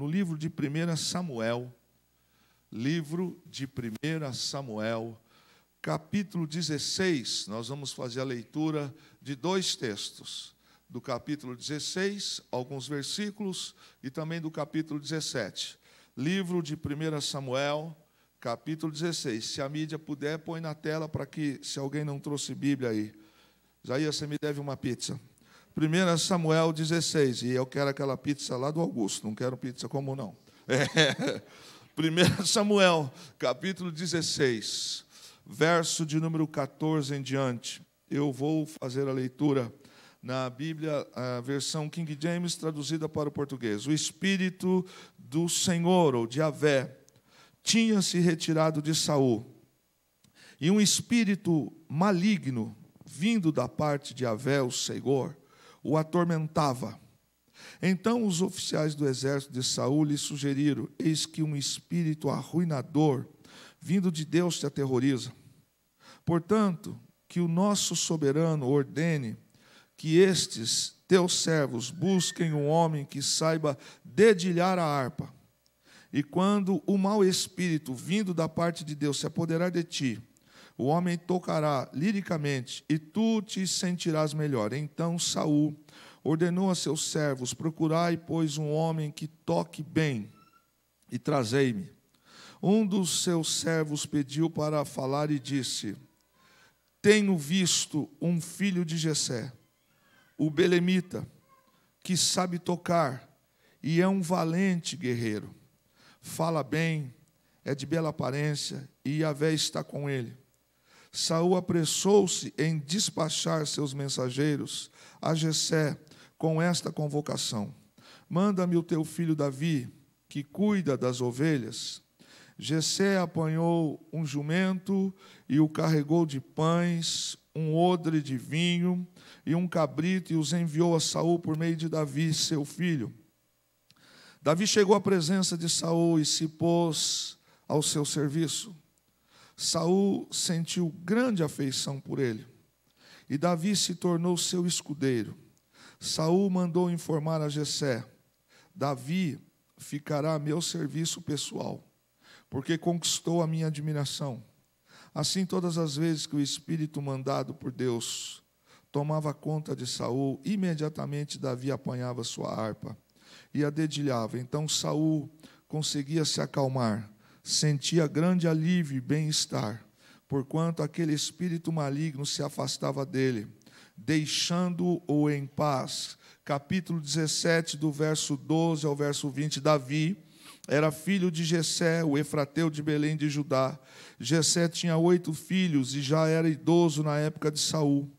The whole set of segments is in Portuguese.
no livro de 1 Samuel, capítulo 16, nós vamos fazer a leitura de 2 textos, do capítulo 16, alguns versículos, e também do capítulo 17. Livro de 1 Samuel, capítulo 16. Se a mídia puder, põe na tela para que, se alguém não trouxe Bíblia aí. Isaías, você me deve uma pizza. 1 Samuel 16, e eu quero aquela pizza lá do Augusto, não quero pizza comum, não. 1 Samuel, capítulo 16, verso de número 14 em diante. Eu vou fazer a leitura na Bíblia, a versão King James, traduzida para o português. O Espírito do Senhor, ou de Yahvé, tinha se retirado de Saul, e um espírito maligno, vindo da parte de Yahvé, o Senhor, o atormentava. Então os oficiais do exército de Saul lhe sugeriram: eis que um espírito arruinador, vindo de Deus, te aterroriza. Portanto, que o nosso soberano ordene que estes teus servos busquem um homem que saiba dedilhar a harpa. E quando o mau espírito, vindo da parte de Deus, se apoderar de ti, o homem tocará liricamente, e tu te sentirás melhor. Então Saul ordenou a seus servos: procurai, pois, um homem que toque bem, e trazei-me. Um dos seus servos pediu para falar e disse: tenho visto um filho de Jessé, o belemita, que sabe tocar, e é um valente guerreiro. Fala bem, é de bela aparência, e Yahvé está com ele. Saul apressou-se em despachar seus mensageiros a Jessé com esta convocação: manda-me o teu filho Davi, que cuida das ovelhas. Jessé apanhou um jumento e o carregou de pães, um odre de vinho e um cabrito, e os enviou a Saul por meio de Davi, seu filho. Davi chegou à presença de Saul e se pôs ao seu serviço. Saul sentiu grande afeição por ele, e Davi se tornou seu escudeiro. Saul mandou informar a Jessé: Davi ficará a meu serviço pessoal, porque conquistou a minha admiração. Assim, todas as vezes que o espírito mandado por Deus tomava conta de Saul, imediatamente Davi apanhava sua harpa e a dedilhava. Então Saul conseguia se acalmar, sentia grande alívio e bem-estar, porquanto aquele espírito maligno se afastava dele, deixando-o em paz. Capítulo 17, do verso 12 ao verso 20. Davi era filho de Jessé, o efrateu de Belém de Judá. Jessé tinha 8 filhos e já era idoso na época de Saul.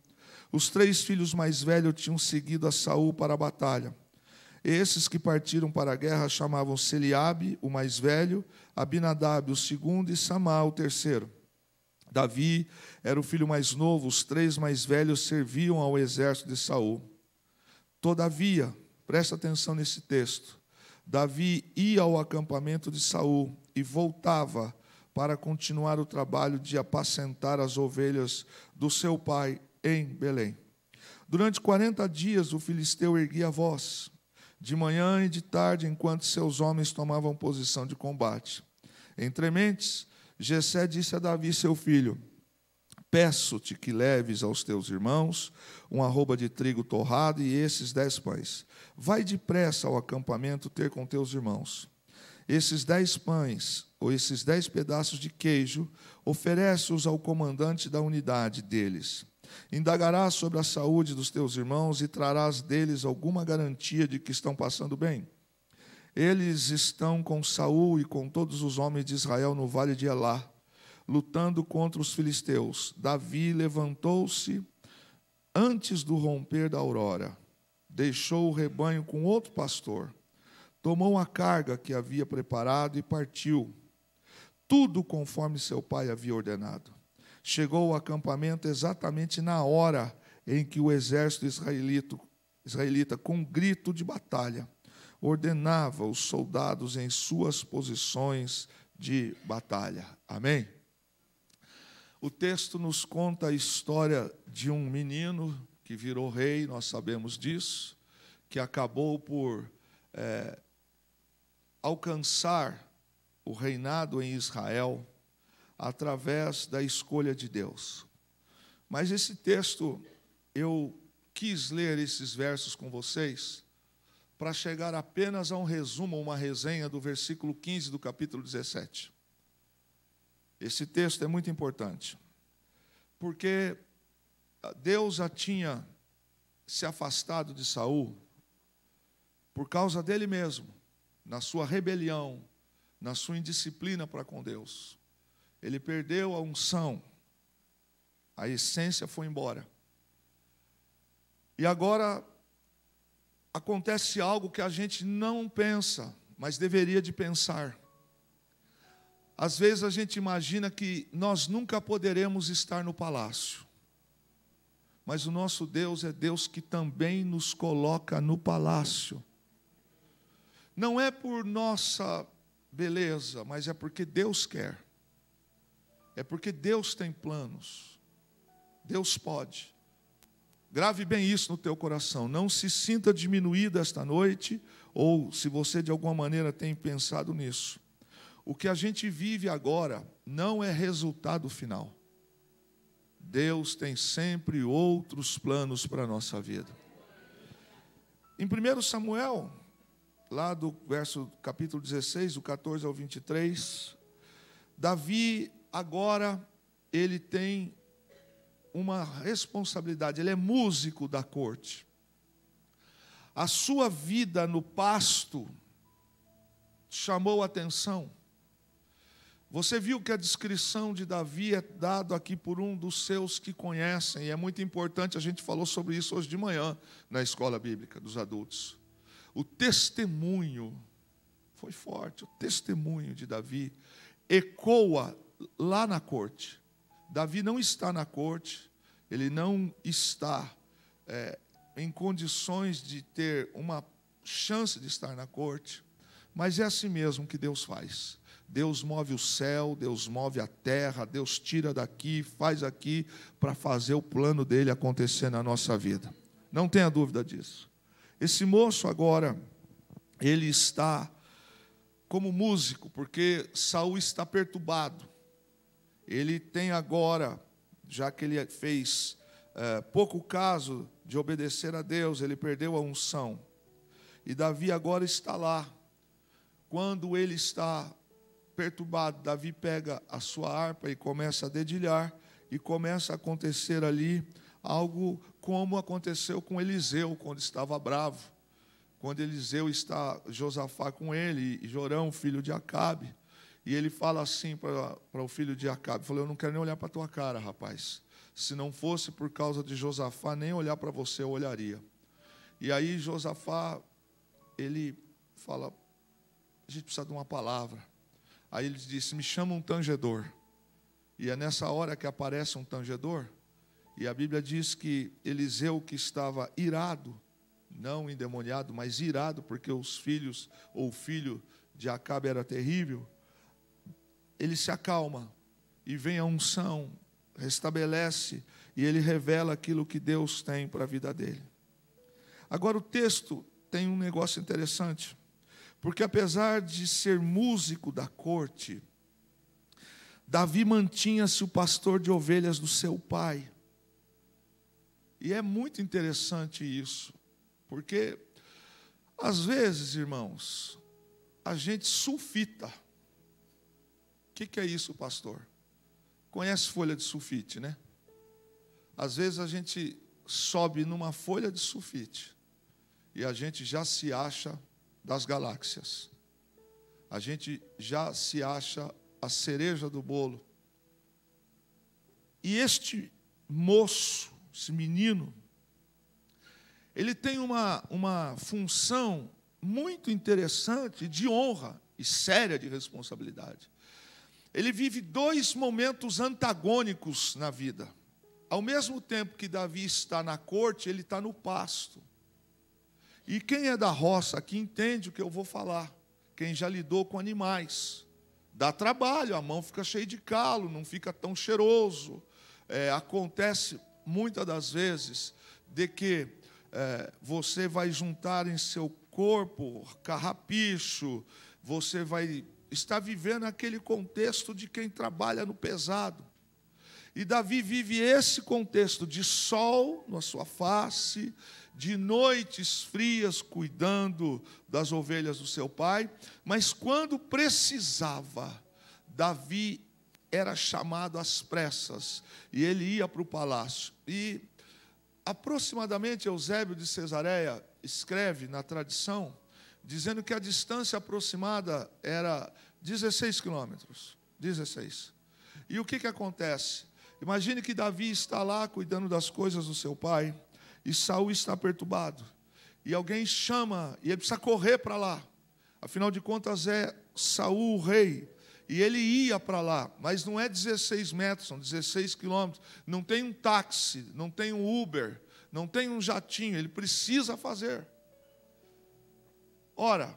Os 3 filhos mais velhos tinham seguido a Saul para a batalha. Esses que partiram para a guerra chamavam-se Eliabe, o mais velho, Abinadab, o segundo, e Samá, o terceiro. Davi era o filho mais novo, os 3 mais velhos serviam ao exército de Saul. Todavia, presta atenção nesse texto, Davi ia ao acampamento de Saul e voltava para continuar o trabalho de apacentar as ovelhas do seu pai em Belém. Durante 40 dias o filisteu erguia a voz, de manhã e de tarde, enquanto seus homens tomavam posição de combate. Entre mentes, Jessé disse a Davi, seu filho: peço-te que leves aos teus irmãos uma arroba de trigo torrado e esses 10 pães. Vai depressa ao acampamento ter com teus irmãos. Esses 10 pães, ou esses 10 pedaços de queijo, oferece-os ao comandante da unidade deles. Indagarás sobre a saúde dos teus irmãos e trarás deles alguma garantia de que estão passando bem. Eles estão com Saul e com todos os homens de Israel no vale de Elá, lutando contra os filisteus. Davi levantou-se antes do romper da aurora, deixou o rebanho com outro pastor, tomou a carga que havia preparado e partiu, tudo conforme seu pai havia ordenado. Chegou ao acampamento exatamente na hora em que o exército israelita, com grito de batalha, ordenava os soldados em suas posições de batalha. Amém? O texto nos conta a história de um menino que virou rei, nós sabemos disso, que acabou por alcançar o reinado em Israel através da escolha de Deus. Mas esse texto, eu quis ler esses versos com vocês para chegar apenas a um resumo, uma resenha do versículo 15 do capítulo 17. Esse texto é muito importante, porque Deus já tinha se afastado de Saul por causa dele mesmo, na sua rebelião, na sua indisciplina para com Deus. Ele perdeu a unção, a essência foi embora. E agora acontece algo que a gente não pensa, mas deveria de pensar. Às vezes a gente imagina que nós nunca poderemos estar no palácio. Mas o nosso Deus é Deus que também nos coloca no palácio. Não é por nossa beleza, mas é porque Deus quer. É porque Deus tem planos. Deus pode. Grave bem isso no teu coração. Não se sinta diminuído esta noite, ou se você de alguma maneira tem pensado nisso. O que a gente vive agora não é resultado final. Deus tem sempre outros planos para a nossa vida. Em 1 Samuel, lá do verso capítulo 16, do 14 ao 23, Davi agora, ele tem uma responsabilidade, ele é músico da corte. A sua vida no pasto chamou a atenção. Você viu que a descrição de Davi é dada aqui por um dos seus que conhecem, e é muito importante, a gente falou sobre isso hoje de manhã, na escola bíblica dos adultos. O testemunho foi forte, o testemunho de Davi ecoa lá na corte. Davi não está na corte, ele não está em condições de ter uma chance de estar na corte, mas é assim mesmo que Deus faz. Deus move o céu, Deus move a terra, Deus tira daqui, faz aqui, para fazer o plano dele acontecer na nossa vida. Não tenha dúvida disso. Esse moço agora, ele está como músico, porque Saul está perturbado. Ele tem agora, já que ele fez pouco caso de obedecer a Deus, ele perdeu a unção. E Davi agora está lá. Quando ele está perturbado, Davi pega a sua harpa e começa a dedilhar, e começa a acontecer ali algo como aconteceu com Eliseu, quando estava bravo. Quando Eliseu está, Josafá com ele, e Jorão, filho de Acabe, e ele fala assim para o filho de Acabe, falou: eu não quero nem olhar para a tua cara, rapaz. Se não fosse por causa de Josafá, nem olhar para você eu olharia. E aí Josafá, ele fala: a gente precisa de uma palavra. Aí ele disse: me chama um tangedor. E é nessa hora que aparece um tangedor. E a Bíblia diz que Eliseu, que estava irado, não endemoniado, mas irado, porque os filhos, ou o filho de Acabe era terrível, ele se acalma, e vem a unção, restabelece, e ele revela aquilo que Deus tem para a vida dele. Agora o texto tem um negócio interessante, porque apesar de ser músico da corte, Davi mantinha-se o pastor de ovelhas do seu pai. E é muito interessante isso, porque às vezes, irmãos, a gente sulfita. O que é isso, pastor? Conhece folha de sulfite, né? Às vezes a gente sobe numa folha de sulfite e a gente já se acha das galáxias. A gente já se acha a cereja do bolo. E este moço, esse menino, ele tem uma função muito interessante de honra e séria de responsabilidade. Ele vive dois momentos antagônicos na vida. Ao mesmo tempo que Davi está na corte, ele está no pasto. E quem é da roça aqui entende o que eu vou falar. Quem já lidou com animais. Dá trabalho, a mão fica cheia de calo, não fica tão cheiroso. Acontece muitas das vezes de que você vai juntar em seu corpo carrapicho, você vai estar vivendo aquele contexto de quem trabalha no pesado. E Davi vive esse contexto de sol na sua face, de noites frias cuidando das ovelhas do seu pai, mas quando precisava, Davi era chamado às pressas e ele ia para o palácio. E aproximadamente Eusébio de Cesareia escreve na tradição, dizendo que a distância aproximada era 16 quilômetros. 16. E o que acontece? Imagine que Davi está lá cuidando das coisas do seu pai, e Saul está perturbado. E alguém chama, e ele precisa correr para lá. Afinal de contas, é Saul o rei. E ele ia para lá, mas não é 16 metros, são 16 quilômetros. Não tem um táxi, não tem um Uber, não tem um jatinho, ele precisa fazer. Ora,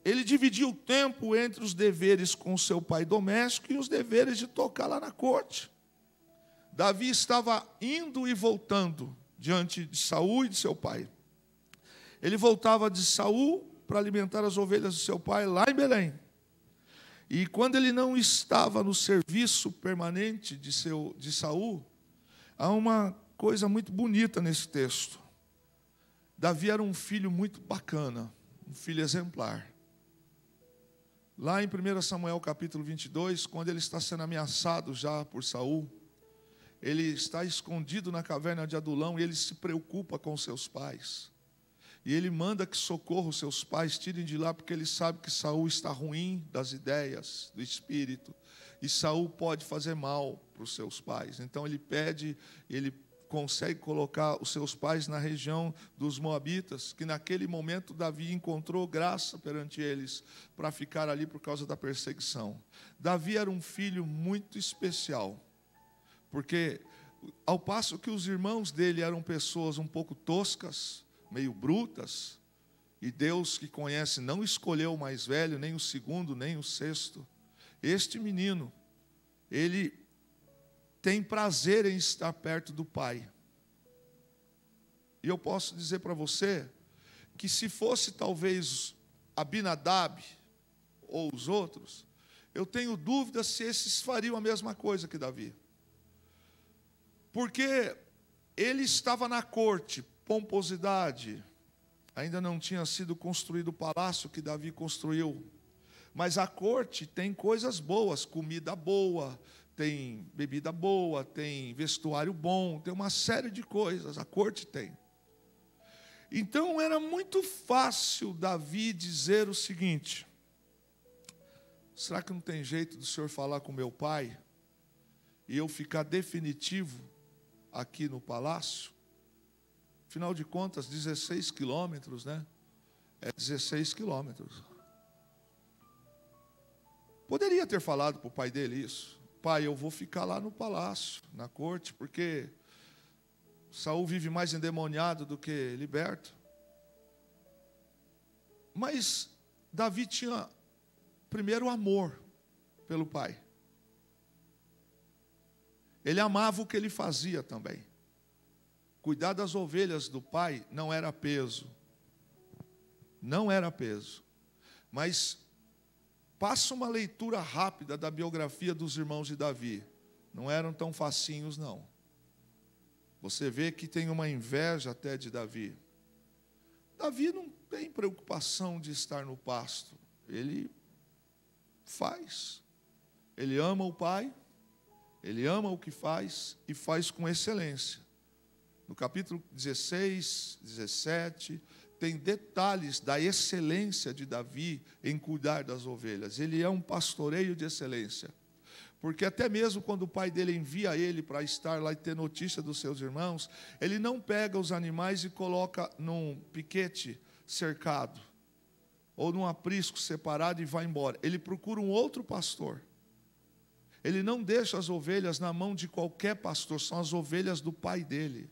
ele dividiu o tempo entre os deveres com o seu pai doméstico e os deveres de tocar lá na corte. Davi estava indo e voltando diante de Saul e de seu pai. Ele voltava de Saul para alimentar as ovelhas do seu pai lá em Belém. E quando ele não estava no serviço permanente de Saul, há uma coisa muito bonita nesse texto. Davi era um filho muito bacana, um filho exemplar. Lá em 1 Samuel capítulo 22, quando ele está sendo ameaçado já por Saul, ele está escondido na caverna de Adulão e ele se preocupa com seus pais. E ele manda que socorra os seus pais, tirem de lá, porque ele sabe que Saul está ruim das ideias, do espírito. E Saul pode fazer mal para os seus pais. Então ele pede, ele consegue colocar os seus pais na região dos Moabitas, que naquele momento Davi encontrou graça perante eles para ficar ali por causa da perseguição. Davi era um filho muito especial, porque ao passo que os irmãos dele eram pessoas um pouco toscas, meio brutas, e Deus que conhece não escolheu o mais velho, nem o segundo, nem o sexto. Este menino, ele tem prazer em estar perto do pai. E eu posso dizer para você que se fosse talvez Abinadab ou os outros, eu tenho dúvidas se esses fariam a mesma coisa que Davi. Porque ele estava na corte, pomposidade, ainda não tinha sido construído o palácio que Davi construiu, mas a corte tem coisas boas, comida boa, tem bebida boa, tem vestuário bom, tem uma série de coisas, a corte tem. Então era muito fácil Davi dizer o seguinte: será que não tem jeito do senhor falar com meu pai e eu ficar definitivo aqui no palácio? Afinal de contas, 16 quilômetros, né? É 16 quilômetros. Poderia ter falado para o pai dele isso. Pai, eu vou ficar lá no palácio, na corte, porque Saul vive mais endemoniado do que liberto. Mas Davi tinha, primeiro, amor pelo pai. Ele amava o que ele fazia também. Cuidar das ovelhas do pai não era peso. Não era peso. Mas passa uma leitura rápida da biografia dos irmãos de Davi. Não eram tão facinhos, não. Você vê que tem uma inveja até de Davi. Davi não tem preocupação de estar no pasto. Ele faz. Ele ama o pai, ele ama o que faz e faz com excelência. No capítulo 16, 17, tem detalhes da excelência de Davi em cuidar das ovelhas. Ele é um pastoreio de excelência. Porque até mesmo quando o pai dele envia ele para estar lá e ter notícia dos seus irmãos, ele não pega os animais e coloca num piquete cercado, ou num aprisco separado e vai embora. Ele procura um outro pastor. Ele não deixa as ovelhas na mão de qualquer pastor, são as ovelhas do pai dele.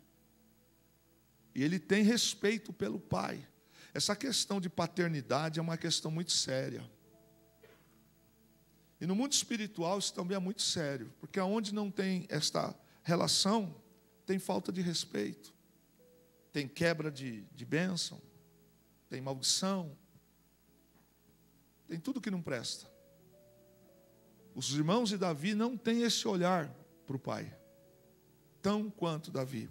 E ele tem respeito pelo pai. Essa questão de paternidade é uma questão muito séria. E no mundo espiritual isso também é muito sério, porque onde não tem esta relação, tem falta de respeito, tem quebra de bênção, tem maldição. tem tudo que não presta. Os irmãos de Davi não têm esse olhar para o pai, tão quanto Davi.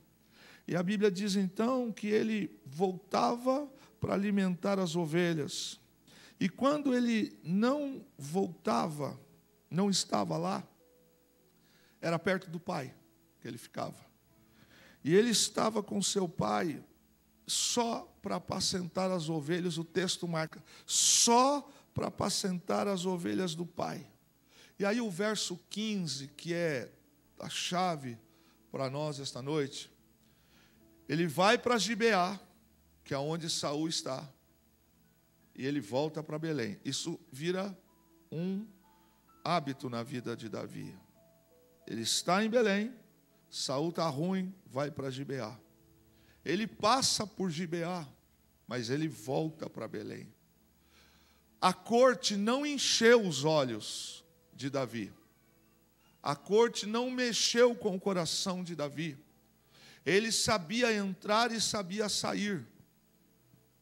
E a Bíblia diz então que ele voltava para alimentar as ovelhas. E quando ele não voltava, não estava lá, era perto do pai que ele ficava. E ele estava com seu pai só para apacentar as ovelhas, o texto marca, só para apacentar as ovelhas do pai. E aí o verso 15, que é a chave para nós esta noite, ele vai para Gibeá, que é onde Saul está, e ele volta para Belém. Isso vira um hábito na vida de Davi. Ele está em Belém, Saul está ruim, vai para Gibeá. Ele passa por Gibeá, mas ele volta para Belém. A corte não encheu os olhos de Davi. A corte não mexeu com o coração de Davi. Ele sabia entrar e sabia sair.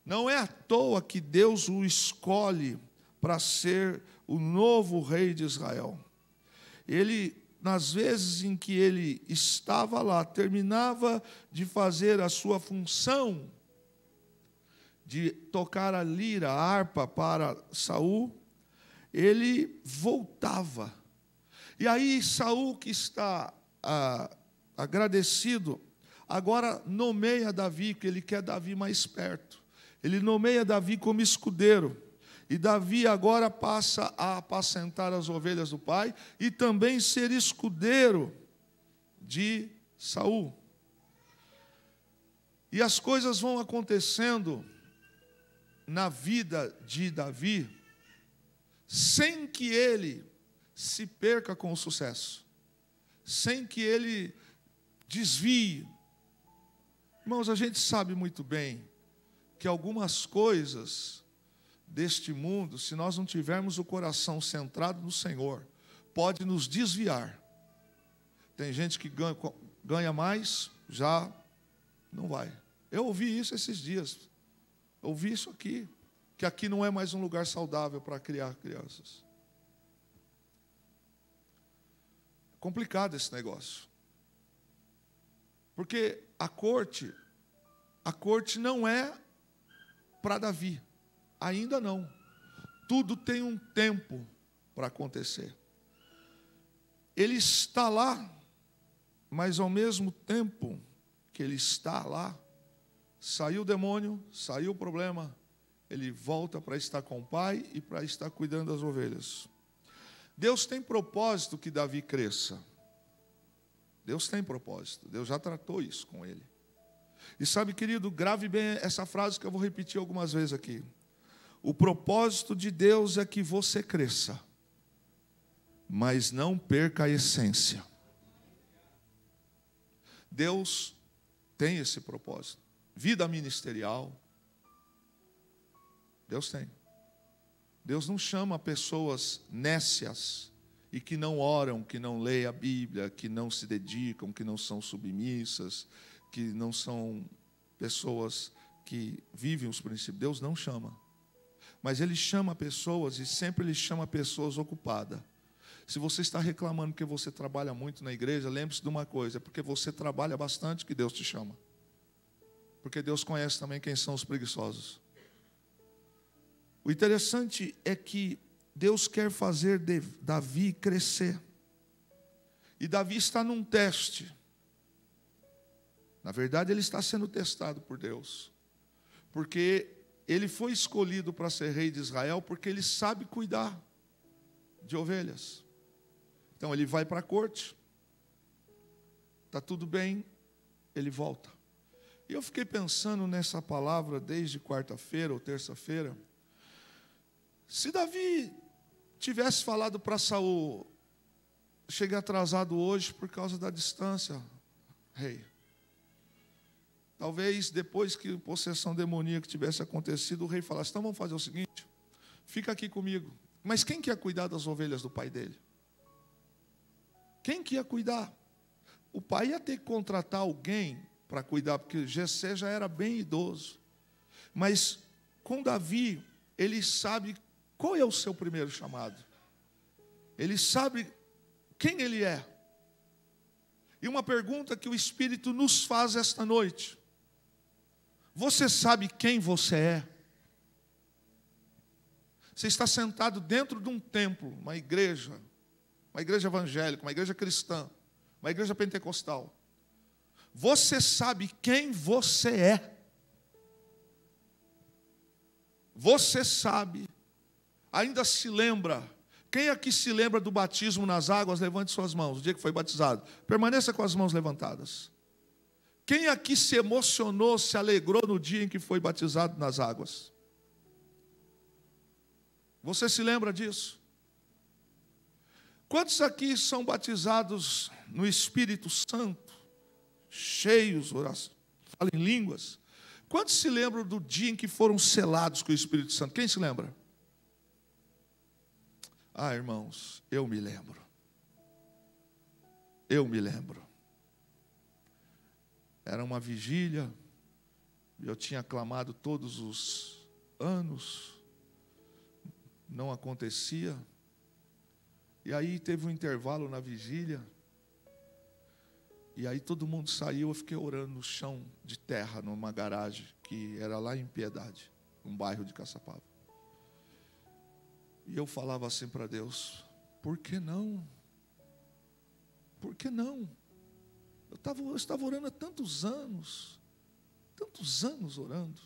Não é à toa que Deus o escolhe para ser o novo rei de Israel. Ele, nas vezes em que ele estava lá, terminava de fazer a sua função de tocar a lira, a harpa para Saul, ele voltava. E aí Saul, que está agradecido, agora nomeia Davi, que ele quer Davi mais perto. Ele nomeia Davi como escudeiro. E Davi agora passa a apacentar as ovelhas do pai e também ser escudeiro de Saul. E as coisas vão acontecendo na vida de Davi sem que ele se perca com o sucesso, sem que ele desvie. Irmãos, a gente sabe muito bem que algumas coisas deste mundo, se nós não tivermos o coração centrado no Senhor, pode nos desviar. Tem gente que ganha mais, já não vai. Eu ouvi isso esses dias. Eu ouvi isso aqui, que aqui não é mais um lugar saudável para criar crianças. Complicado esse negócio. Porque a corte não é para Davi. Ainda não. Tudo tem um tempo para acontecer. Ele está lá, mas ao mesmo tempo que ele está lá, saiu o demônio, saiu o problema, ele volta para estar com o pai e para estar cuidando das ovelhas. Deus tem propósito que Davi cresça. Deus tem propósito. Deus já tratou isso com ele. E sabe, querido, grave bem essa frase que eu vou repetir algumas vezes aqui. O propósito de Deus é que você cresça, mas não perca a essência. Deus tem esse propósito. Vida ministerial, Deus tem. Deus não chama pessoas nécias e que não oram, que não leem a Bíblia, que não se dedicam, que não são submissas, que não são pessoas que vivem os princípios. Deus não chama. Mas Ele chama pessoas, e sempre Ele chama pessoas ocupadas. Se você está reclamando que você trabalha muito na igreja, lembre-se de uma coisa: é porque você trabalha bastante que Deus te chama. Porque Deus conhece também quem são os preguiçosos. O interessante é que Deus quer fazer Davi crescer. E Davi está num teste. Na verdade, ele está sendo testado por Deus. Porque ele foi escolhido para ser rei de Israel porque ele sabe cuidar de ovelhas. Então ele vai para a corte. Está tudo bem, ele volta. E eu fiquei pensando nessa palavra desde quarta-feira ou terça-feira. Se Davi tivesse falado para Saul: cheguei atrasado hoje por causa da distância, rei. Talvez depois que a possessão demoníaca tivesse acontecido, o rei falasse: então vamos fazer o seguinte, fica aqui comigo. Mas quem que ia cuidar das ovelhas do pai dele? Quem que ia cuidar? O pai ia ter que contratar alguém para cuidar, porque Jessé já era bem idoso. Mas com Davi, ele sabe Qual é o seu primeiro chamado? Ele sabe quem ele é. E uma pergunta que o Espírito nos faz esta noite: você sabe quem você é? Você está sentado dentro de um templo, uma igreja evangélica, uma igreja cristã, uma igreja pentecostal. Você sabe quem você é? Você sabe, ainda se lembra? Quem aqui se lembra do batismo nas águas? Levante suas mãos, o dia que foi batizado. Permaneça com as mãos levantadas. Quem aqui se emocionou, se alegrou no dia em que foi batizado nas águas? Você se lembra disso? Quantos aqui são batizados no Espírito Santo, cheios, falam em línguas? Quantos se lembram do dia em que foram selados com o Espírito Santo? Quem se lembra? Ah, irmãos, eu me lembro. Eu me lembro. Era uma vigília, eu tinha clamado todos os anos, não acontecia. E aí teve um intervalo na vigília, e aí todo mundo saiu, eu fiquei orando no chão de terra, numa garagem, que era lá em Piedade, um bairro de Caçapava. E eu falava assim para Deus: por que não? Por que não? Eu estava orando há tantos anos orando.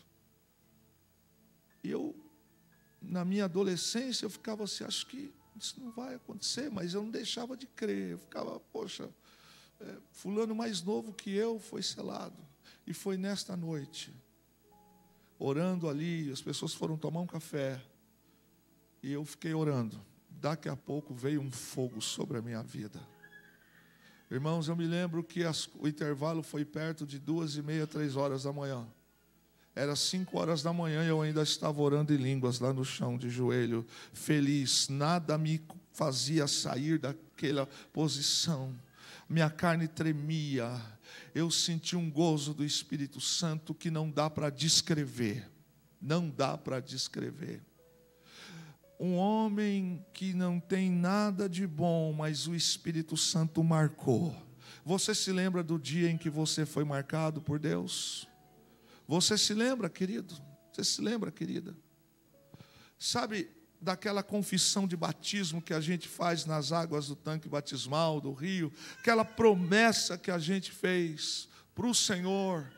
E eu, na minha adolescência, eu ficava assim, acho que isso não vai acontecer, mas eu não deixava de crer. Eu ficava, poxa, fulano mais novo que eu foi selado. E foi nesta noite, orando ali, as pessoas foram tomar um café, e eu fiquei orando. Daqui a pouco veio um fogo sobre a minha vida. Irmãos, eu me lembro que o intervalo foi perto de 2:30, 3 horas da manhã. Era 5 horas da manhã e eu ainda estava orando em línguas lá no chão, de joelho, feliz. Nada me fazia sair daquela posição. Minha carne tremia. Eu senti um gozo do Espírito Santo que não dá para descrever. Não dá para descrever. Um homem que não tem nada de bom, mas o Espírito Santo marcou. Você se lembra do dia em que você foi marcado por Deus? Você se lembra, querido? Você se lembra, querida? Sabe daquela confissão de batismo que a gente faz nas águas do tanque batismal, do rio? Aquela promessa que a gente fez para o Senhor.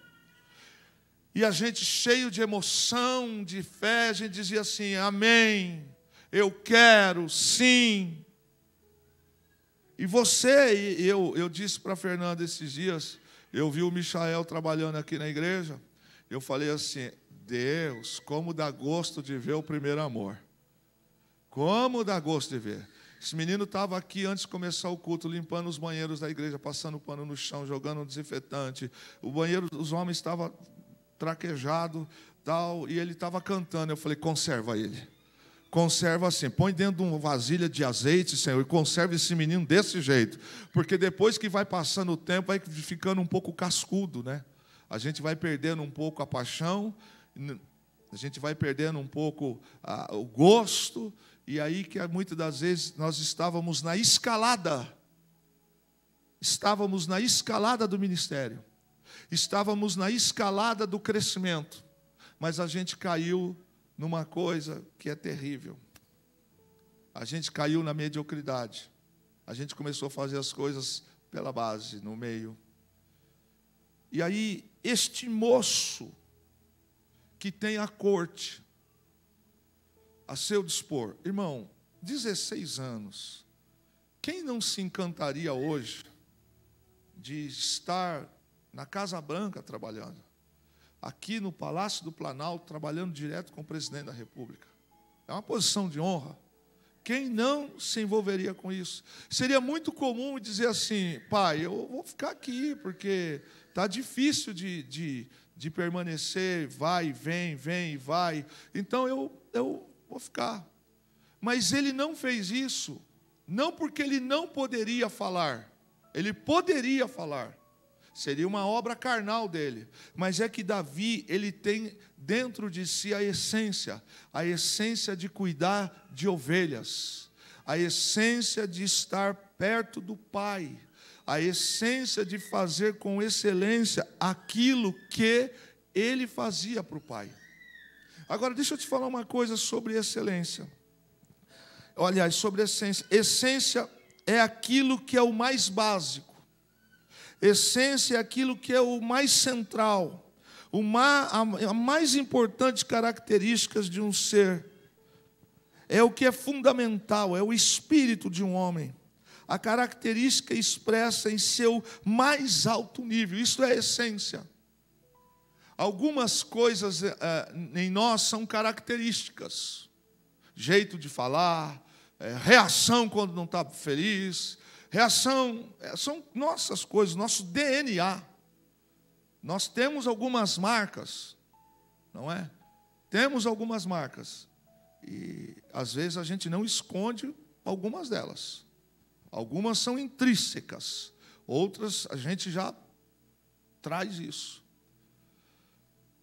E a gente, cheio de emoção, de fé, a gente dizia assim: amém. Eu quero, sim. E você, eu disse para a Fernanda esses dias, eu vi o Michael trabalhando aqui na igreja, eu falei assim: Deus, como dá gosto de ver o primeiro amor. Como dá gosto de ver. Esse menino estava aqui antes de começar o culto, limpando os banheiros da igreja, passando pano no chão, jogando um desinfetante. O banheiro dos homens estava traquejado, tal, e ele estava cantando. Eu falei: conserva ele. Conserva assim, põe dentro de uma vasilha de azeite, Senhor, e conserva esse menino desse jeito, porque depois que vai passando o tempo, vai ficando um pouco cascudo, né? A gente vai perdendo um pouco a paixão, a gente vai perdendo um pouco o gosto, e aí que muitas das vezes nós estávamos na escalada do ministério, estávamos na escalada do crescimento, mas a gente caiu numa coisa que é terrível. A gente caiu na mediocridade. A gente começou a fazer as coisas pela base, no meio. E aí, este moço que tem a corte a seu dispor, irmão, 16 anos, quem não se encantaria hoje de estar na Casa Branca trabalhando? Aqui no Palácio do Planalto, trabalhando direto com o presidente da República. É uma posição de honra. Quem não se envolveria com isso? Seria muito comum dizer assim: pai, eu vou ficar aqui, porque está difícil de permanecer, vai, vem e vai. Então eu vou ficar. Mas ele não fez isso, não porque ele não poderia falar. Ele poderia falar. Seria uma obra carnal dele. Mas é que Davi, ele tem dentro de si a essência de cuidar de ovelhas, a essência de estar perto do Pai, a essência de fazer com excelência aquilo que ele fazia para o Pai. Agora, deixa eu te falar uma coisa sobre excelência. Aliás, sobre essência. Essência é aquilo que é o mais básico. Essência é aquilo que é o mais central. A mais importante características de um ser. É o que é fundamental, é o espírito de um homem. A característica expressa em seu mais alto nível. Isso é essência. Algumas coisas em nós são características. Jeito de falar, reação quando não está feliz. Reação, são nossas coisas, nosso DNA. Nós temos algumas marcas, não é? Temos algumas marcas. E, às vezes, a gente não esconde algumas delas. Algumas são intrínsecas. Outras, a gente já traz isso.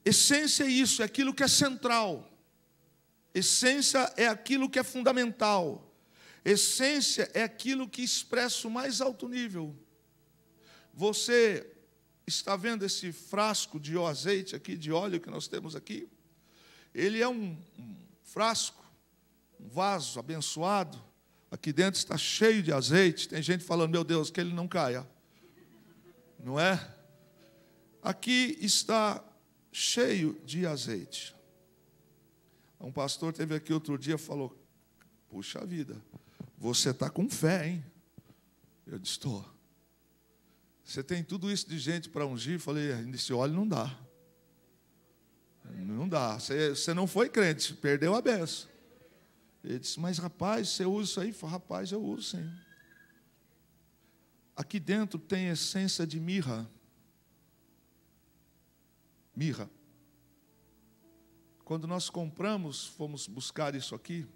Essência é isso, é aquilo que é central. Essência é aquilo que é fundamental. Essência é aquilo que expressa o mais alto nível. Você está vendo esse frasco de azeite aqui, de óleo que nós temos aqui? Ele é um frasco, um vaso abençoado. Aqui dentro está cheio de azeite. Tem gente falando, meu Deus, que ele não caia. Não é? Aqui está cheio de azeite. Um pastor teve aqui outro dia e falou, puxa vida, você está com fé, hein? Eu disse, estou. Você tem tudo isso de gente para ungir? Eu falei, esse óleo não dá. Não dá. Você não foi crente, perdeu a benção. Ele disse, mas rapaz, você usa isso aí? Eu falei, rapaz, eu uso sim. Aqui dentro tem essência de mirra. Mirra. Quando nós compramos, fomos buscar isso aqui,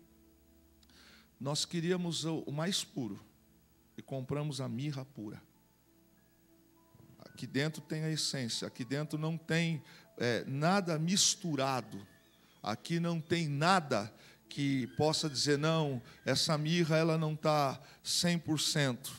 nós queríamos o mais puro. E compramos a mirra pura. Aqui dentro tem a essência. Aqui dentro não tem nada misturado. Aqui não tem nada que possa dizer, não, essa mirra ela não está 100%.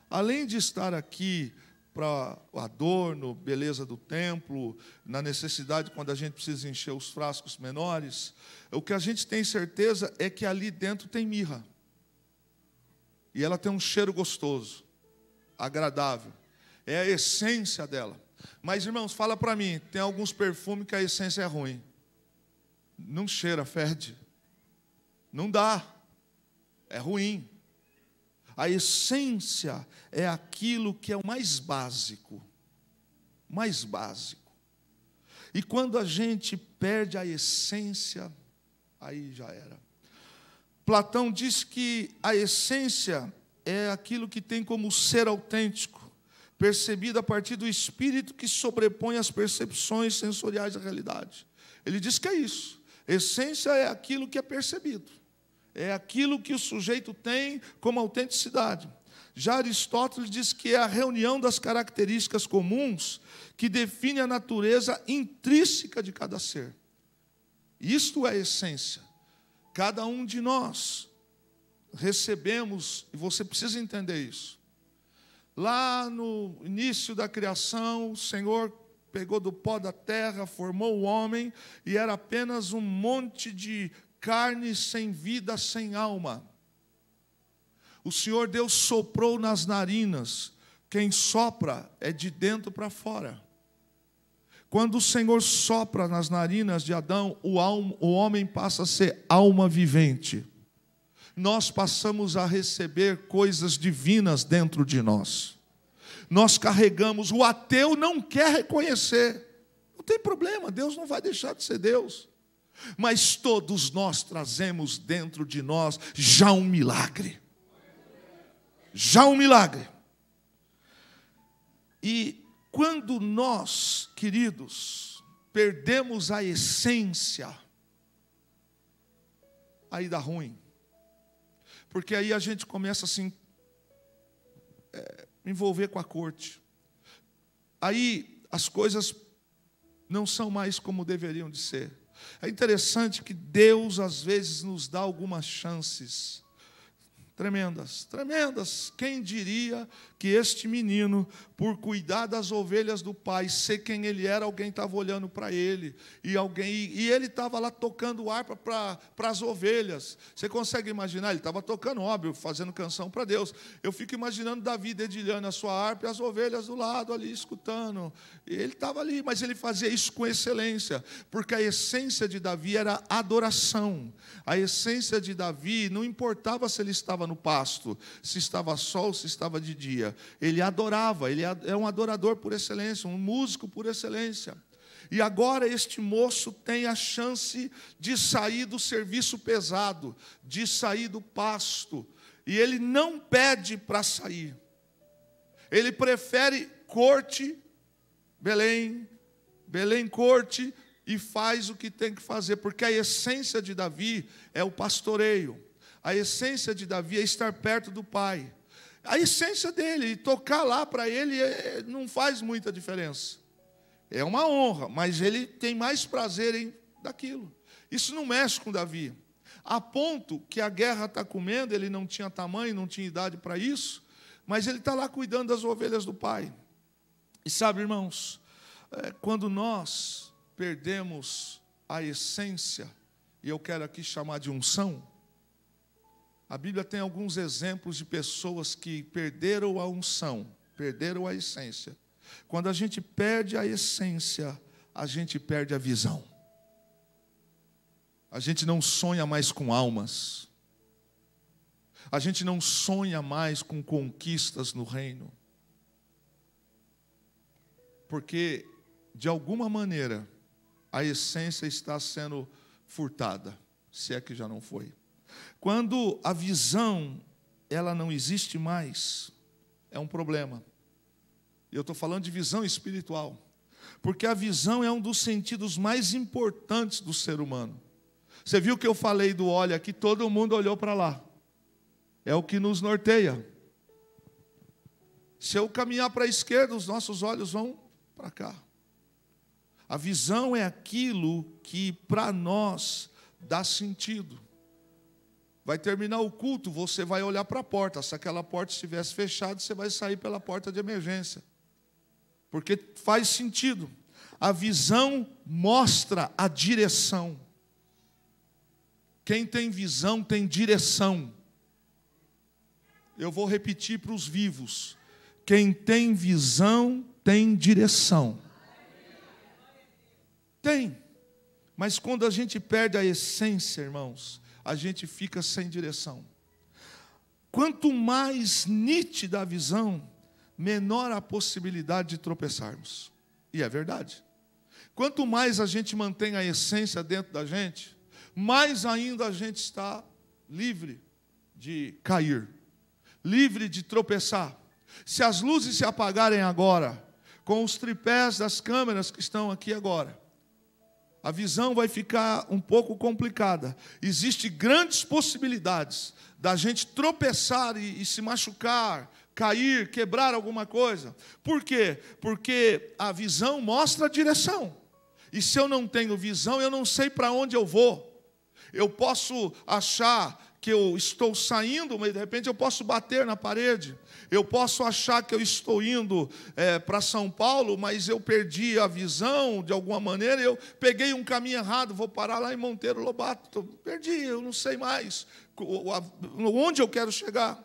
Além de estar aqui para o adorno, beleza do templo, na necessidade quando a gente precisa encher os frascos menores, o que a gente tem certeza é que ali dentro tem mirra. E ela tem um cheiro gostoso, agradável. É a essência dela. Mas, irmãos, fala para mim, tem alguns perfumes que a essência é ruim. Não cheira, fede. Não dá. É ruim. A essência é aquilo que é o mais básico. Mais básico. E quando a gente perde a essência, aí já era. Platão diz que a essência é aquilo que tem como ser autêntico, percebido a partir do espírito que sobrepõe as percepções sensoriais da realidade. Ele diz que é isso. Essência é aquilo que é percebido. É aquilo que o sujeito tem como autenticidade. Já Aristóteles diz que é a reunião das características comuns que define a natureza intrínseca de cada ser. Isto é a essência. Cada um de nós recebemos, e você precisa entender isso. Lá no início da criação, o Senhor pegou do pó da terra, formou o homem, e era apenas um monte de carne sem vida, sem alma. O Senhor Deus soprou nas narinas. Quem sopra é de dentro para fora. Quando o Senhor sopra nas narinas de Adão, o homem passa a ser alma vivente. Nós passamos a receber coisas divinas dentro de nós. Nós carregamos, o ateu não quer reconhecer. Não tem problema, Deus não vai deixar de ser Deus. Mas todos nós trazemos dentro de nós já um milagre. Já um milagre. E quando nós, queridos, perdemos a essência, aí dá ruim. Porque aí a gente começa assim, envolver com a corte. aí as coisas não são mais como deveriam de ser. É interessante que Deus, às vezes, nos dá algumas chances tremendas, tremendas. Quem diria que este menino, por cuidar das ovelhas do pai, ser quem ele era, alguém estava olhando para ele, e ele estava lá tocando harpa para as ovelhas. Você consegue imaginar? Ele estava tocando, óbvio, fazendo canção para Deus. Eu fico imaginando Davi dedilhando a sua harpa e as ovelhas do lado ali, escutando. E ele estava ali, mas ele fazia isso com excelência, porque a essência de Davi era adoração. A essência de Davi, não importava se ele estava no pasto, se estava sol, se estava de dia. Ele adorava, ele é um adorador por excelência, um músico por excelência. E agora este moço tem a chance de sair do serviço pesado, de sair do pasto. E ele não pede para sair. Ele prefere corte, Belém corte, e faz o que tem que fazer, porque a essência de Davi é o pastoreio. A essência de Davi é estar perto do pai. A essência dele, tocar lá para ele não faz muita diferença. É uma honra, mas ele tem mais prazer daquilo. Isso não mexe com Davi. A ponto que a guerra está comendo, ele não tinha tamanho, não tinha idade para isso, mas ele está lá cuidando das ovelhas do pai. E sabe, irmãos, quando nós perdemos a essência, e eu quero aqui chamar de unção, a Bíblia tem alguns exemplos de pessoas que perderam a unção, perderam a essência. Quando a gente perde a essência, a gente perde a visão. A gente não sonha mais com almas. A gente não sonha mais com conquistas no reino. Porque, de alguma maneira, a essência está sendo furtada, se é que já não foi. Quando a visão, ela não existe mais, é um problema. Eu estou falando de visão espiritual, porque a visão é um dos sentidos mais importantes do ser humano. Você viu que eu falei do olho aqui, todo mundo olhou para lá. É o que nos norteia. Se eu caminhar para a esquerda, os nossos olhos vão para cá. A visão é aquilo que para nós dá sentido. Vai terminar o culto, você vai olhar para a porta. Se aquela porta estivesse fechada, você vai sair pela porta de emergência. Porque faz sentido. A visão mostra a direção. Quem tem visão tem direção. Eu vou repetir para os vivos. Quem tem visão tem direção. Tem. Mas quando a gente perde a essência, irmãos, a gente fica sem direção. Quanto mais nítida a visão, menor a possibilidade de tropeçarmos. E é verdade. Quanto mais a gente mantém a essência dentro da gente, mais ainda a gente está livre de cair, livre de tropeçar. Se as luzes se apagarem agora, com os tripés das câmeras que estão aqui agora, a visão vai ficar um pouco complicada. Existem grandes possibilidades da gente tropeçar e se machucar, cair, quebrar alguma coisa. Por quê? Porque a visão mostra a direção. E se eu não tenho visão, eu não sei para onde eu vou. Eu posso achar que eu estou saindo, mas de repente eu posso bater na parede. Eu posso achar que eu estou indo para São Paulo, mas eu perdi a visão de alguma maneira, eu peguei um caminho errado, vou parar lá em Monteiro Lobato. Perdi, eu não sei mais onde eu quero chegar.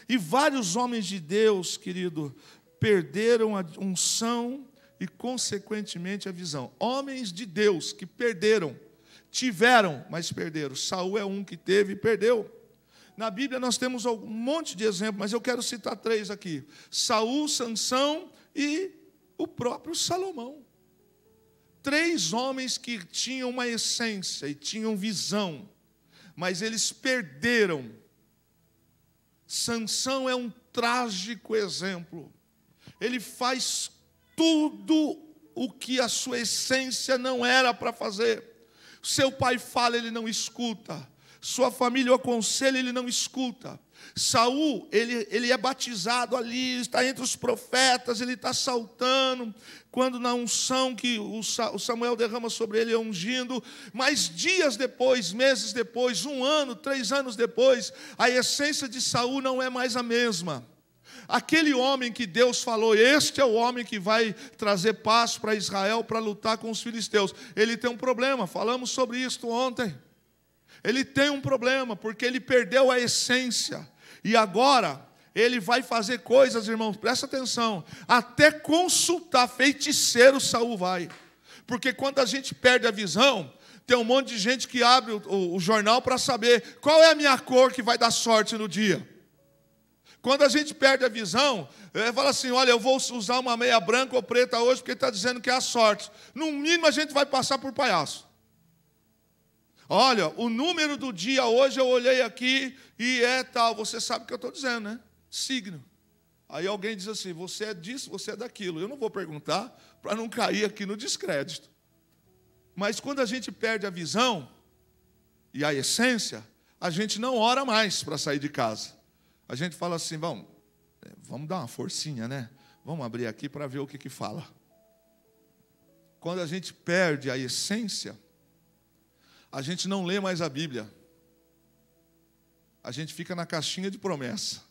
E vários homens de Deus, querido, perderam a unção e, consequentemente, a visão. Homens de Deus que perderam. Tiveram, mas perderam. Saul é um que teve e perdeu. Na Bíblia nós temos um monte de exemplos, mas eu quero citar 3 aqui. Saul, Sansão e o próprio Salomão. 3 homens que tinham uma essência e tinham visão, mas eles perderam. Sansão é um trágico exemplo. Ele faz tudo o que a sua essência não era para fazer. Seu pai fala, ele não escuta. Sua família o aconselha, ele não escuta. Saul, ele é batizado ali, está entre os profetas, ele está saltando, quando na unção que o Samuel derrama sobre ele, é ungindo, mas dias depois, meses depois, 1 ano, 3 anos depois, a essência de Saul não é mais a mesma. Aquele homem que Deus falou, este é o homem que vai trazer paz para Israel, para lutar com os filisteus, ele tem um problema, falamos sobre isso ontem. Ele tem um problema, porque ele perdeu a essência. E agora, ele vai fazer coisas, irmãos, presta atenção. Até consultar feiticeiro Saul vai. Porque quando a gente perde a visão, tem um monte de gente que abre o jornal para saber qual é a minha cor que vai dar sorte no dia. Quando a gente perde a visão, fala assim, olha, eu vou usar uma meia branca ou preta hoje, porque está dizendo que é a sorte. No mínimo, a gente vai passar por palhaço. Olha, o número do dia hoje eu olhei aqui e é tal. Você sabe o que eu estou dizendo, né? Signo. Aí alguém diz assim, você é disso, você é daquilo. Eu não vou perguntar para não cair aqui no descrédito. Mas quando a gente perde a visão e a essência, a gente não ora mais para sair de casa. A gente fala assim, vamos dar uma forcinha, né? Vamos abrir aqui para ver o que fala. Quando a gente perde a essência, a gente não lê mais a Bíblia. A gente fica na caixinha de promessa.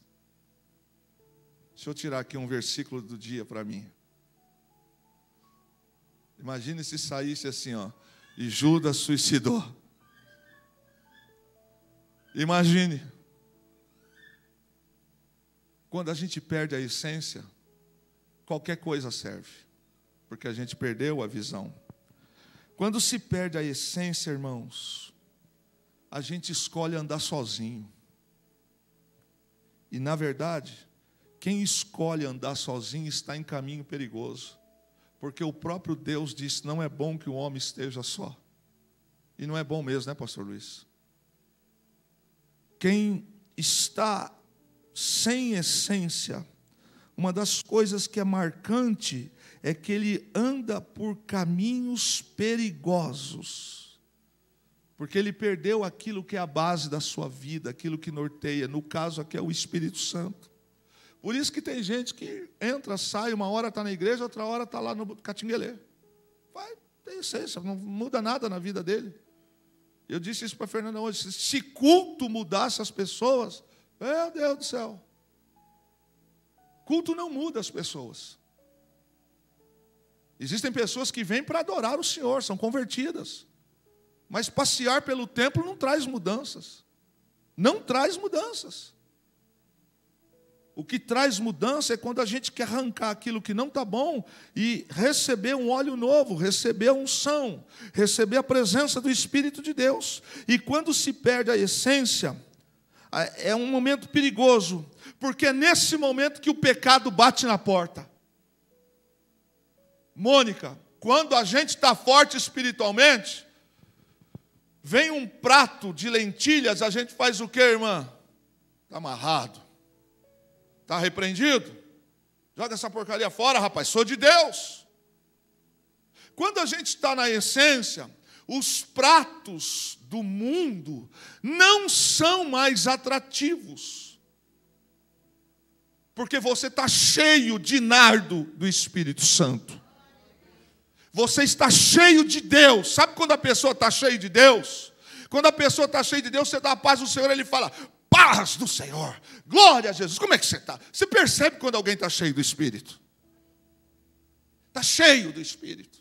Deixa eu tirar aqui um versículo do dia para mim. Imagine se saísse assim, ó. E Judas suicidou. Imagine. Quando a gente perde a essência, qualquer coisa serve. Porque a gente perdeu a visão. Quando se perde a essência, irmãos, a gente escolhe andar sozinho. E, na verdade, quem escolhe andar sozinho está em caminho perigoso. Porque o próprio Deus disse, não é bom que o homem esteja só. E não é bom mesmo, né, pastor Luiz? Quem está sem essência, uma das coisas que é marcante é que ele anda por caminhos perigosos, porque ele perdeu aquilo que é a base da sua vida, aquilo que norteia, no caso aqui é o Espírito Santo. Por isso que tem gente que entra, sai, uma hora está na igreja, outra hora está lá no Catinguelê. Vai, tem essência, não muda nada na vida dele. Eu disse isso para a Fernanda hoje, se culto mudasse as pessoas, meu Deus do céu. Culto não muda as pessoas. Existem pessoas que vêm para adorar o Senhor, são convertidas. Mas passear pelo templo não traz mudanças. Não traz mudanças. O que traz mudança é quando a gente quer arrancar aquilo que não está bom e receber um óleo novo, receber a unção, receber a presença do Espírito de Deus. E quando se perde a essência, é um momento perigoso, porque é nesse momento que o pecado bate na porta. Mônica, quando a gente está forte espiritualmente, vem um prato de lentilhas, a gente faz o quê, irmã? Está amarrado. Está repreendido? Joga essa porcaria fora, rapaz, sou de Deus. Quando a gente está na essência, os pratos do mundo não são mais atrativos. Porque você está cheio de nardo do Espírito Santo. Você está cheio de Deus. Sabe quando a pessoa está cheia de Deus? Quando a pessoa está cheia de Deus, você dá a paz do Senhor, ele fala, paz do Senhor, glória a Jesus. Como é que você está? Você percebe quando alguém está cheio do Espírito? Está cheio do Espírito.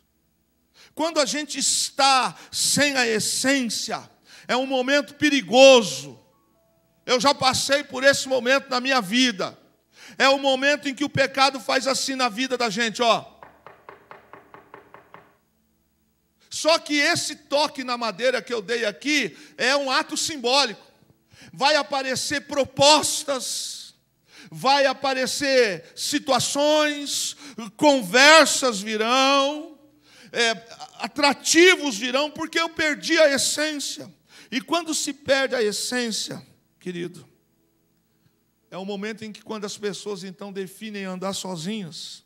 Quando a gente está sem a essência, é um momento perigoso. Eu já passei por esse momento na minha vida. É o momento em que o pecado faz assim na vida da gente, ó. Só que esse toque na madeira que eu dei aqui é um ato simbólico. Vai aparecer propostas, vai aparecer situações, conversas virão, atrativos virão, porque eu perdi a essência. E quando se perde a essência, querido, é o momento em que quando as pessoas então definem andar sozinhas,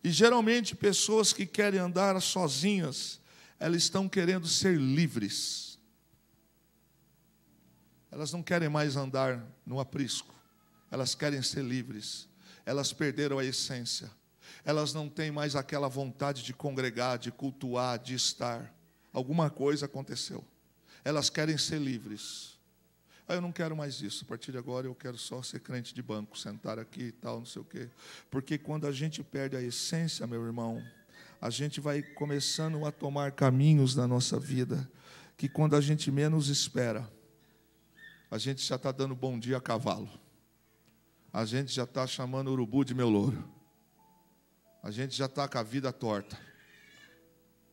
e geralmente pessoas que querem andar sozinhas, elas estão querendo ser livres. Elas não querem mais andar no aprisco. Elas querem ser livres. Elas perderam a essência. Elas não têm mais aquela vontade de congregar, de cultuar, de estar. Alguma coisa aconteceu. Elas querem ser livres. Eu não quero mais isso. A partir de agora eu quero só ser crente de banco, sentar aqui e tal, não sei o quê. Porque quando a gente perde a essência, meu irmão, a gente vai começando a tomar caminhos na nossa vida, que quando a gente menos espera, a gente já está dando bom dia a cavalo. A gente já está chamando o urubu de meu louro. A gente já está com a vida torta.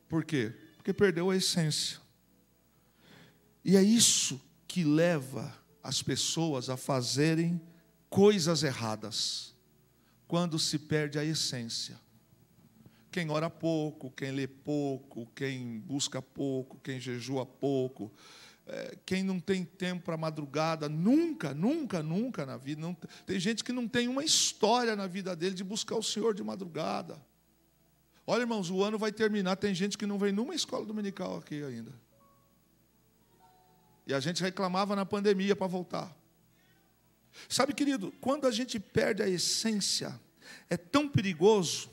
Por quê? Porque perdeu a essência. E é isso que leva as pessoas a fazerem coisas erradas, quando se perde a essência. Quem ora pouco, quem lê pouco, quem busca pouco, quem jejua pouco, quem não tem tempo para madrugada, nunca na vida. Não, tem gente que não tem uma história na vida dele de buscar o Senhor de madrugada. Olha, irmãos, o ano vai terminar, tem gente que não vem numa escola dominical aqui ainda. E a gente reclamava na pandemia para voltar. Sabe, querido, quando a gente perde a essência, é tão perigoso,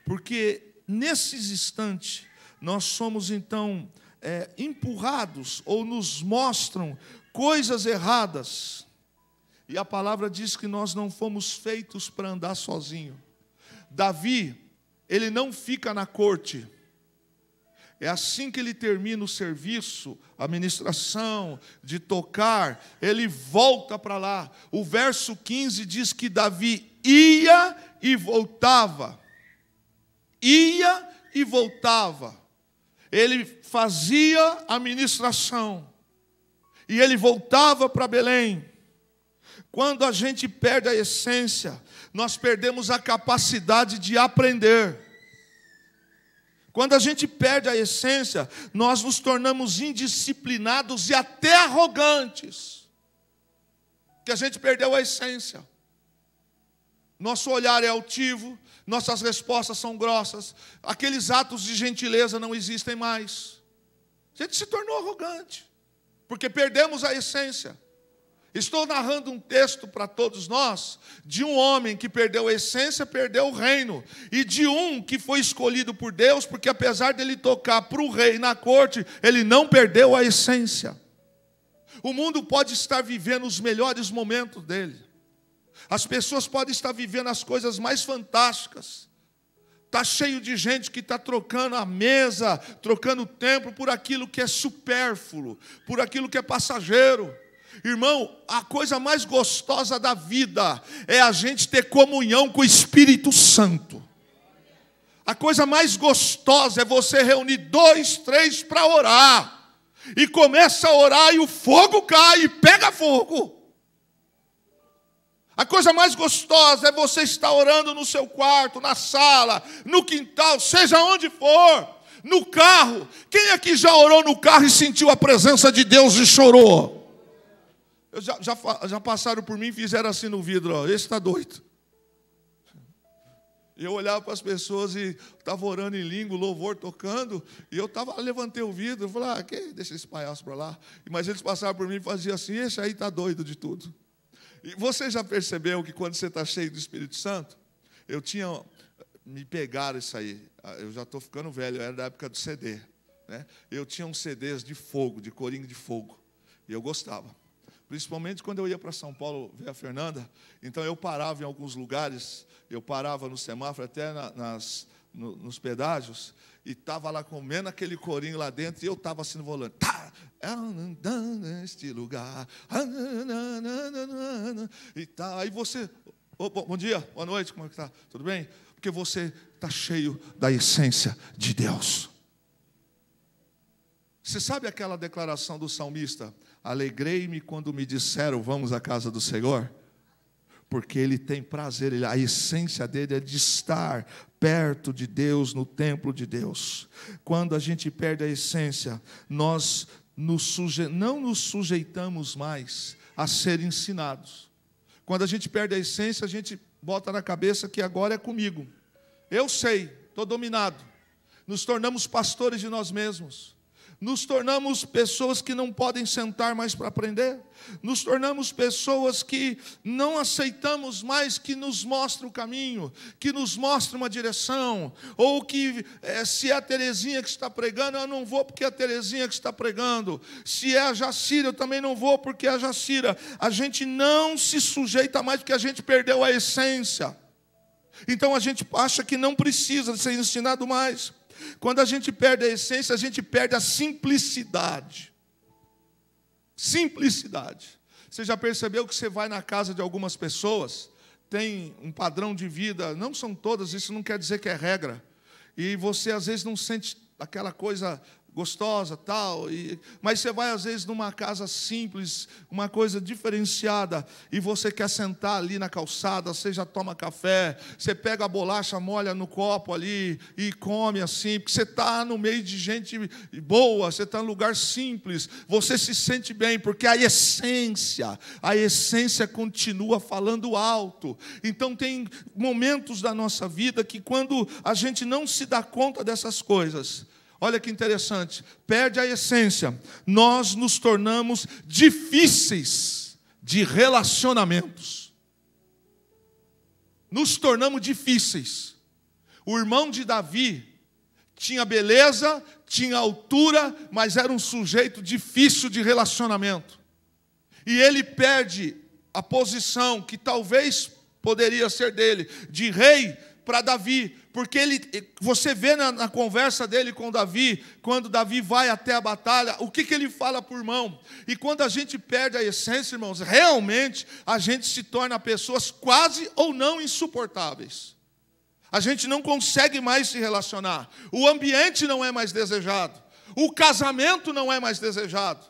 porque nesses instantes nós somos então empurrados ou nos mostram coisas erradas. E a palavra diz que nós não fomos feitos para andar sozinho. Davi, ele não fica na corte. É assim que ele termina o serviço, a ministração, de tocar, ele volta para lá. O verso 15 diz que Davi ia e voltava. Ia e voltava. Ele fazia a ministração. E ele voltava para Belém. Quando a gente perde a essência, nós perdemos a capacidade de aprender. Quando a gente perde a essência, nós nos tornamos indisciplinados e até arrogantes. Porque a gente perdeu a essência. Nosso olhar é altivo, nossas respostas são grossas, aqueles atos de gentileza não existem mais. A gente se tornou arrogante, porque perdemos a essência. Estou narrando um texto para todos nós, de um homem que perdeu a essência, perdeu o reino, e de um que foi escolhido por Deus, porque apesar dele tocar para o rei na corte, ele não perdeu a essência. O mundo pode estar vivendo os melhores momentos dele, as pessoas podem estar vivendo as coisas mais fantásticas, está cheio de gente que está trocando a mesa, trocando o tempo por aquilo que é supérfluo, por aquilo que é passageiro. Irmão, a coisa mais gostosa da vida é a gente ter comunhão com o Espírito Santo. A coisa mais gostosa é você reunir 2, 3 para orar. E começa a orar e o fogo cai e pega fogo. A coisa mais gostosa é você estar orando no seu quarto, na sala, no quintal, seja onde for, no carro. Quem aqui já orou no carro e sentiu a presença de Deus e chorou? Já passaram por mim e fizeram assim no vidro, ó, esse está doido. Eu olhava para as pessoas e estava orando em língua, louvor tocando, e eu levantei o vidro, falei, deixa esse palhaço para lá. Mas eles passavam por mim e faziam assim, esse aí está doido de tudo. E você já percebeu que quando você está cheio do Espírito Santo, me pegaram isso aí, eu já estou ficando velho, eu era da época do CD, né? Eu tinha uns CDs de fogo, de coringa de fogo, e eu gostava. Principalmente quando eu ia para São Paulo ver a Fernanda, então eu parava em alguns lugares, eu parava no semáforo, até nos pedágios, e estava lá comendo aquele corinho lá dentro, e eu estava assim no volante. Neste lugar. E tá, aí você, bom dia, boa noite, como é que está? Tudo bem? Porque você está cheio da essência de Deus. Você sabe aquela declaração do salmista? Alegrei-me quando me disseram, vamos à casa do Senhor. Porque Ele tem prazer, a essência dele é de estar perto de Deus, no templo de Deus. Quando a gente perde a essência, nós não nos sujeitamos mais a ser ensinados. Quando a gente perde a essência, a gente bota na cabeça que agora é comigo. Eu sei, estou dominado. Nos tornamos pastores de nós mesmos. Nos tornamos pessoas que não podem sentar mais para aprender. Nos tornamos pessoas que não aceitamos mais que nos mostre o caminho, que nos mostre uma direção. Ou que se é a Terezinha que está pregando, eu não vou porque é a Terezinha que está pregando. Se é a Jacira, eu também não vou porque é a Jacira. A gente não se sujeita mais porque a gente perdeu a essência. Então a gente acha que não precisa ser ensinado mais. Quando a gente perde a essência, a gente perde a simplicidade. Simplicidade. Você já percebeu que você vai na casa de algumas pessoas, tem um padrão de vida, não são todas, isso não quer dizer que é regra. E você às vezes não sente aquela coisa gostosa, tal, mas você vai às vezes numa casa simples, uma coisa diferenciada, e você quer sentar ali na calçada, você já toma café, você pega a bolacha, molha no copo ali e come assim, porque você está no meio de gente boa, você está num lugar simples, você se sente bem, porque a essência continua falando alto. Então tem momentos da nossa vida que quando a gente não se dá conta dessas coisas, olha que interessante, perde a essência, nós nos tornamos difíceis de relacionamentos. Nos tornamos difíceis. O irmão de Davi tinha beleza, tinha altura, mas era um sujeito difícil de relacionamento. E ele perde a posição que talvez poderia ser dele, de rei, para Davi, porque você vê na conversa dele com Davi, quando Davi vai até a batalha, o que ele fala para o irmão? E quando a gente perde a essência, irmãos, realmente a gente se torna pessoas quase ou não insuportáveis. A gente não consegue mais se relacionar, o ambiente não é mais desejado, o casamento não é mais desejado,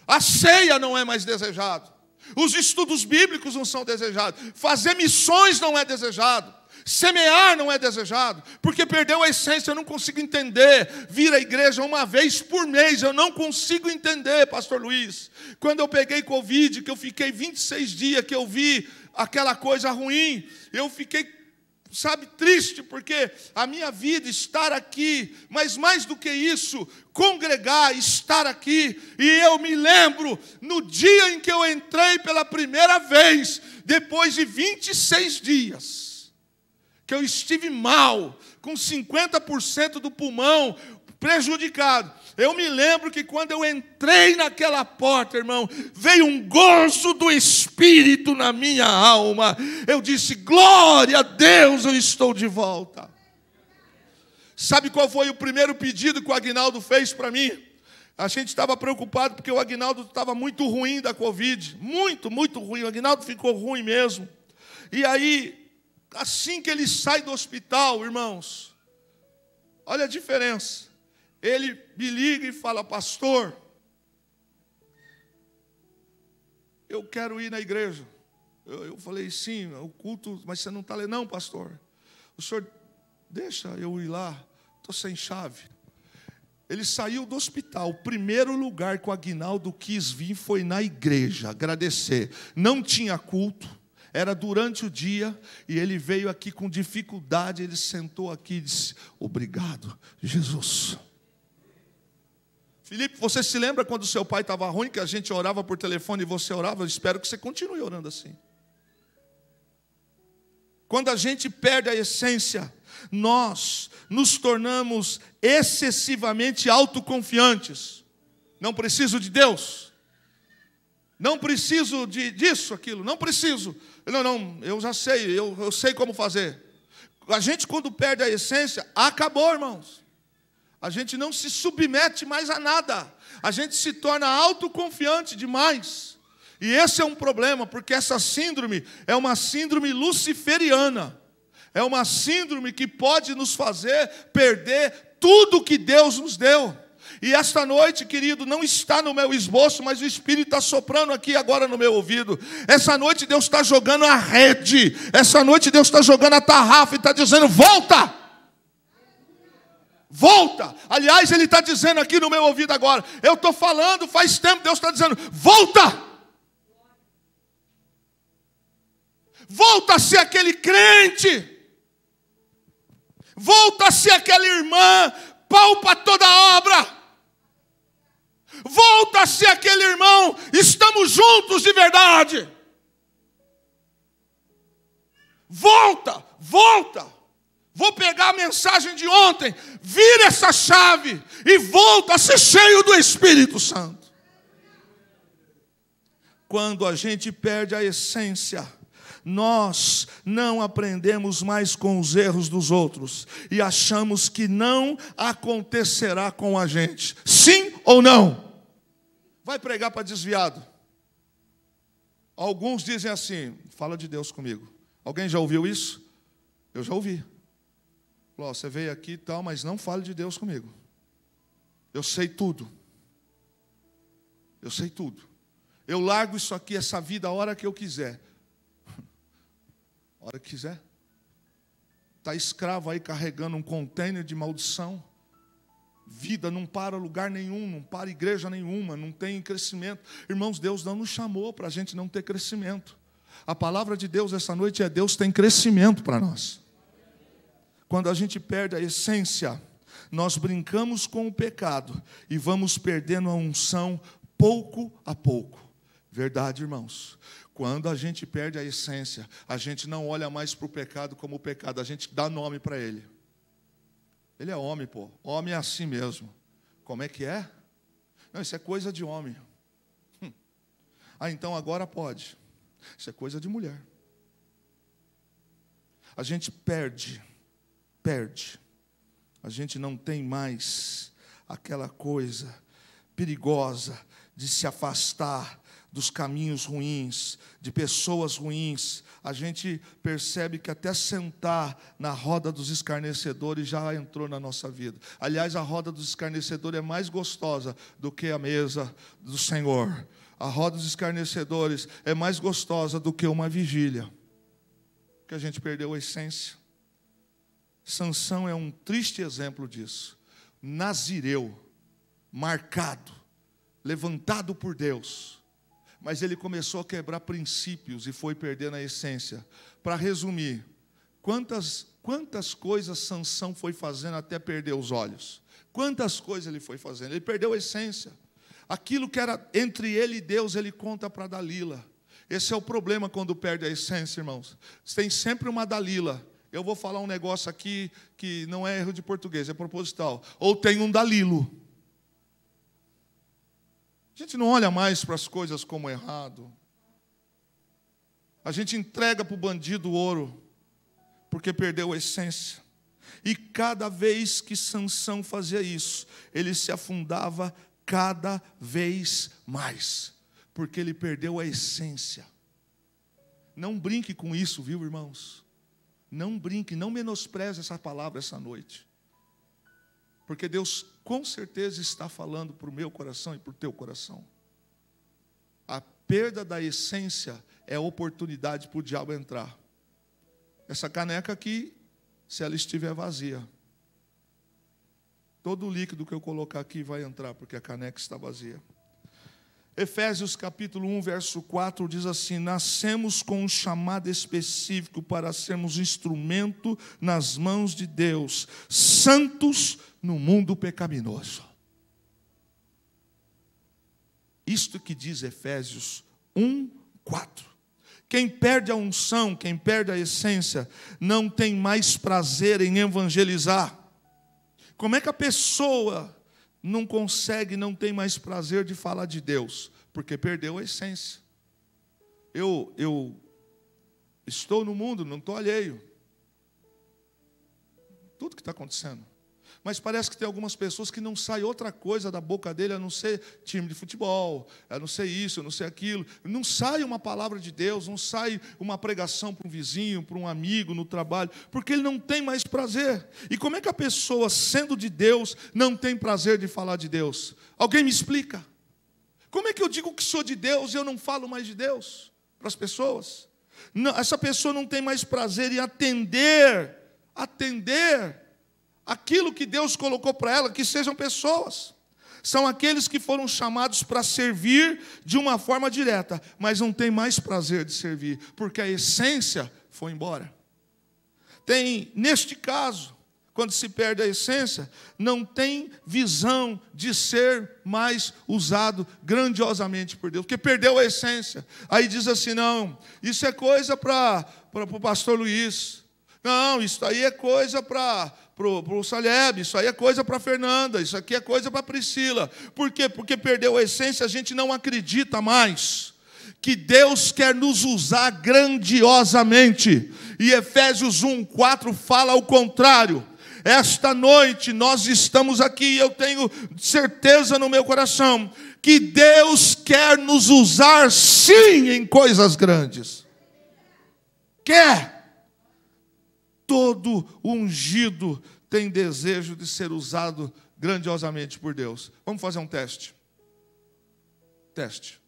a ceia não é mais desejado, os estudos bíblicos não são desejados, fazer missões não é desejado, semear não é desejado, porque perdeu a essência. Eu não consigo entender vir à igreja uma vez por mês, eu não consigo entender, pastor Luiz. Quando eu peguei Covid, que eu fiquei 26 dias, que eu vi aquela coisa ruim, eu fiquei, triste, porque a minha vida, estar aqui, mas mais do que isso, congregar, estar aqui. E eu me lembro, no dia em que eu entrei pela primeira vez, depois de 26 dias, que eu estive mal, com 50% do pulmão prejudicado. Eu me lembro que quando eu entrei naquela porta, irmão, veio um gozo do Espírito na minha alma. Eu disse, glória a Deus, eu estou de volta. Sabe qual foi o primeiro pedido que o Aguinaldo fez para mim? A gente estava preocupado porque o Aguinaldo estava muito ruim da Covid. Muito, muito ruim. O Aguinaldo ficou ruim mesmo. E aí, assim que ele sai do hospital, irmãos, olha a diferença. Ele me liga e fala, pastor, eu quero ir na igreja. Eu falei, sim, o culto, mas você não está lendo. Não, pastor, o senhor deixa eu ir lá, estou sem chave. Ele saiu do hospital, o primeiro lugar que o Aguinaldo quis vir foi na igreja, agradecer. Não tinha culto, era durante o dia, e ele veio aqui com dificuldade, ele sentou aqui e disse, obrigado, Jesus. Felipe, você se lembra quando seu pai estava ruim, que a gente orava por telefone e você orava? Eu espero que você continue orando assim. Quando a gente perde a essência, nós nos tornamos excessivamente autoconfiantes. Não preciso de Deus. Não preciso disso, aquilo. Não preciso. Não, eu já sei, eu sei como fazer. A gente, quando perde a essência, acabou, irmãos. A gente não se submete mais a nada. A gente se torna autoconfiante demais. E esse é um problema, porque essa síndrome é uma síndrome luciferiana. É uma síndrome que pode nos fazer perder tudo que Deus nos deu. E esta noite, querido, não está no meu esboço, mas o Espírito está soprando aqui agora no meu ouvido. Essa noite Deus está jogando a rede. Essa noite Deus está jogando a tarrafa e está dizendo, volta! Volta! Aliás, Ele está dizendo aqui no meu ouvido agora. Eu estou falando, faz tempo, Deus está dizendo, volta! Volta a ser aquele crente. Volta a ser aquela irmã, palpa toda a obra. Volta a ser aquele irmão. Estamos juntos de verdade. Volta, volta. Vou pegar a mensagem de ontem, vira essa chave e volta a ser cheio do Espírito Santo. Quando a gente perde a essência, nós não aprendemos mais com os erros dos outros e achamos que não acontecerá com a gente. Sim ou não? Vai pregar para desviado. Alguns dizem assim, fala de Deus comigo. Alguém já ouviu isso? Eu já ouvi. Você veio aqui e tal, mas não fale de Deus comigo. Eu sei tudo. Eu sei tudo. Eu largo isso aqui, essa vida, a hora que eu quiser. A hora que quiser. Está escravo aí carregando um container de maldição. Vida não para lugar nenhum, não para igreja nenhuma, não tem crescimento. Irmãos, Deus não nos chamou para a gente não ter crescimento. A palavra de Deus essa noite é: Deus tem crescimento para nós. Quando a gente perde a essência, nós brincamos com o pecado e vamos perdendo a unção pouco a pouco. Verdade, irmãos? Quando a gente perde a essência, a gente não olha mais para o pecado como o pecado, a gente dá nome para ele. Ele é homem, pô. Homem é assim mesmo. Como é que é? Não, isso é coisa de homem. Então agora pode. Isso é coisa de mulher. A gente perde. A gente não tem mais aquela coisa perigosa de se afastar dos caminhos ruins, de pessoas ruins. A gente percebe que até sentar na roda dos escarnecedores já entrou na nossa vida. Aliás, a roda dos escarnecedores é mais gostosa do que a mesa do Senhor. A roda dos escarnecedores é mais gostosa do que uma vigília, porque a gente perdeu a essência. Sansão é um triste exemplo disso. Nazireu, marcado, levantado por Deus, mas ele começou a quebrar princípios e foi perdendo a essência. Para resumir, quantas coisas Sansão foi fazendo até perder os olhos? Quantas coisas ele foi fazendo? Ele perdeu a essência. Aquilo que era entre ele e Deus, ele conta para Dalila. Esse é o problema quando perde a essência, irmãos. Tem sempre uma Dalila. Eu vou falar um negócio aqui que não é erro de português, é proposital. Ou tem um Dalilo. A gente não olha mais para as coisas como errado. A gente entrega para o bandido o ouro, porque perdeu a essência. E cada vez que Sansão fazia isso, ele se afundava cada vez mais, porque ele perdeu a essência. Não brinque com isso, viu, irmãos? Não brinque, não menospreze essa palavra essa noite. Porque Deus com certeza está falando para o meu coração e para o teu coração. A perda da essência é oportunidade para o diabo entrar. Essa caneca aqui, se ela estiver vazia, todo o líquido que eu colocar aqui vai entrar, porque a caneca está vazia. Efésios capítulo 1, verso 4 diz assim: nascemos com um chamado específico para sermos instrumento nas mãos de Deus, santos no mundo pecaminoso. Isto que diz Efésios 1, 4. Quem perde a unção, quem perde a essência, não tem mais prazer em evangelizar. Como é que a pessoa não consegue, não tem mais prazer de falar de Deus? Porque perdeu a essência. Eu estou no mundo, não estou alheio. Tudo que está acontecendo. Mas parece que tem algumas pessoas que não sai outra coisa da boca dele, a não ser time de futebol, a não ser isso, a não ser aquilo. Não sai uma palavra de Deus, não sai uma pregação para um vizinho, para um amigo no trabalho, porque ele não tem mais prazer. E como é que a pessoa, sendo de Deus, não tem prazer de falar de Deus? Alguém me explica? Como é que eu digo que sou de Deus e eu não falo mais de Deus para as pessoas? Não, essa pessoa não tem mais prazer em atender aquilo que Deus colocou para ela, que sejam pessoas. São aqueles que foram chamados para servir de uma forma direta, mas não tem mais prazer de servir, porque a essência foi embora. Tem, neste caso, quando se perde a essência, não tem visão de ser mais usado grandiosamente por Deus, porque perdeu a essência. Aí diz assim, não, isso é coisa para o pastor Luiz. Não, isso aí é coisa para o Saleb, isso aí é coisa para a Fernanda, isso aqui é coisa para a Priscila. Por quê? Porque perdeu a essência, a gente não acredita mais que Deus quer nos usar grandiosamente. E Efésios 1:4 fala o contrário. Esta noite nós estamos aqui e eu tenho certeza no meu coração que Deus quer nos usar sim em coisas grandes. Quer. Todo ungido tem desejo de ser usado grandiosamente por Deus. Vamos fazer um teste. Teste.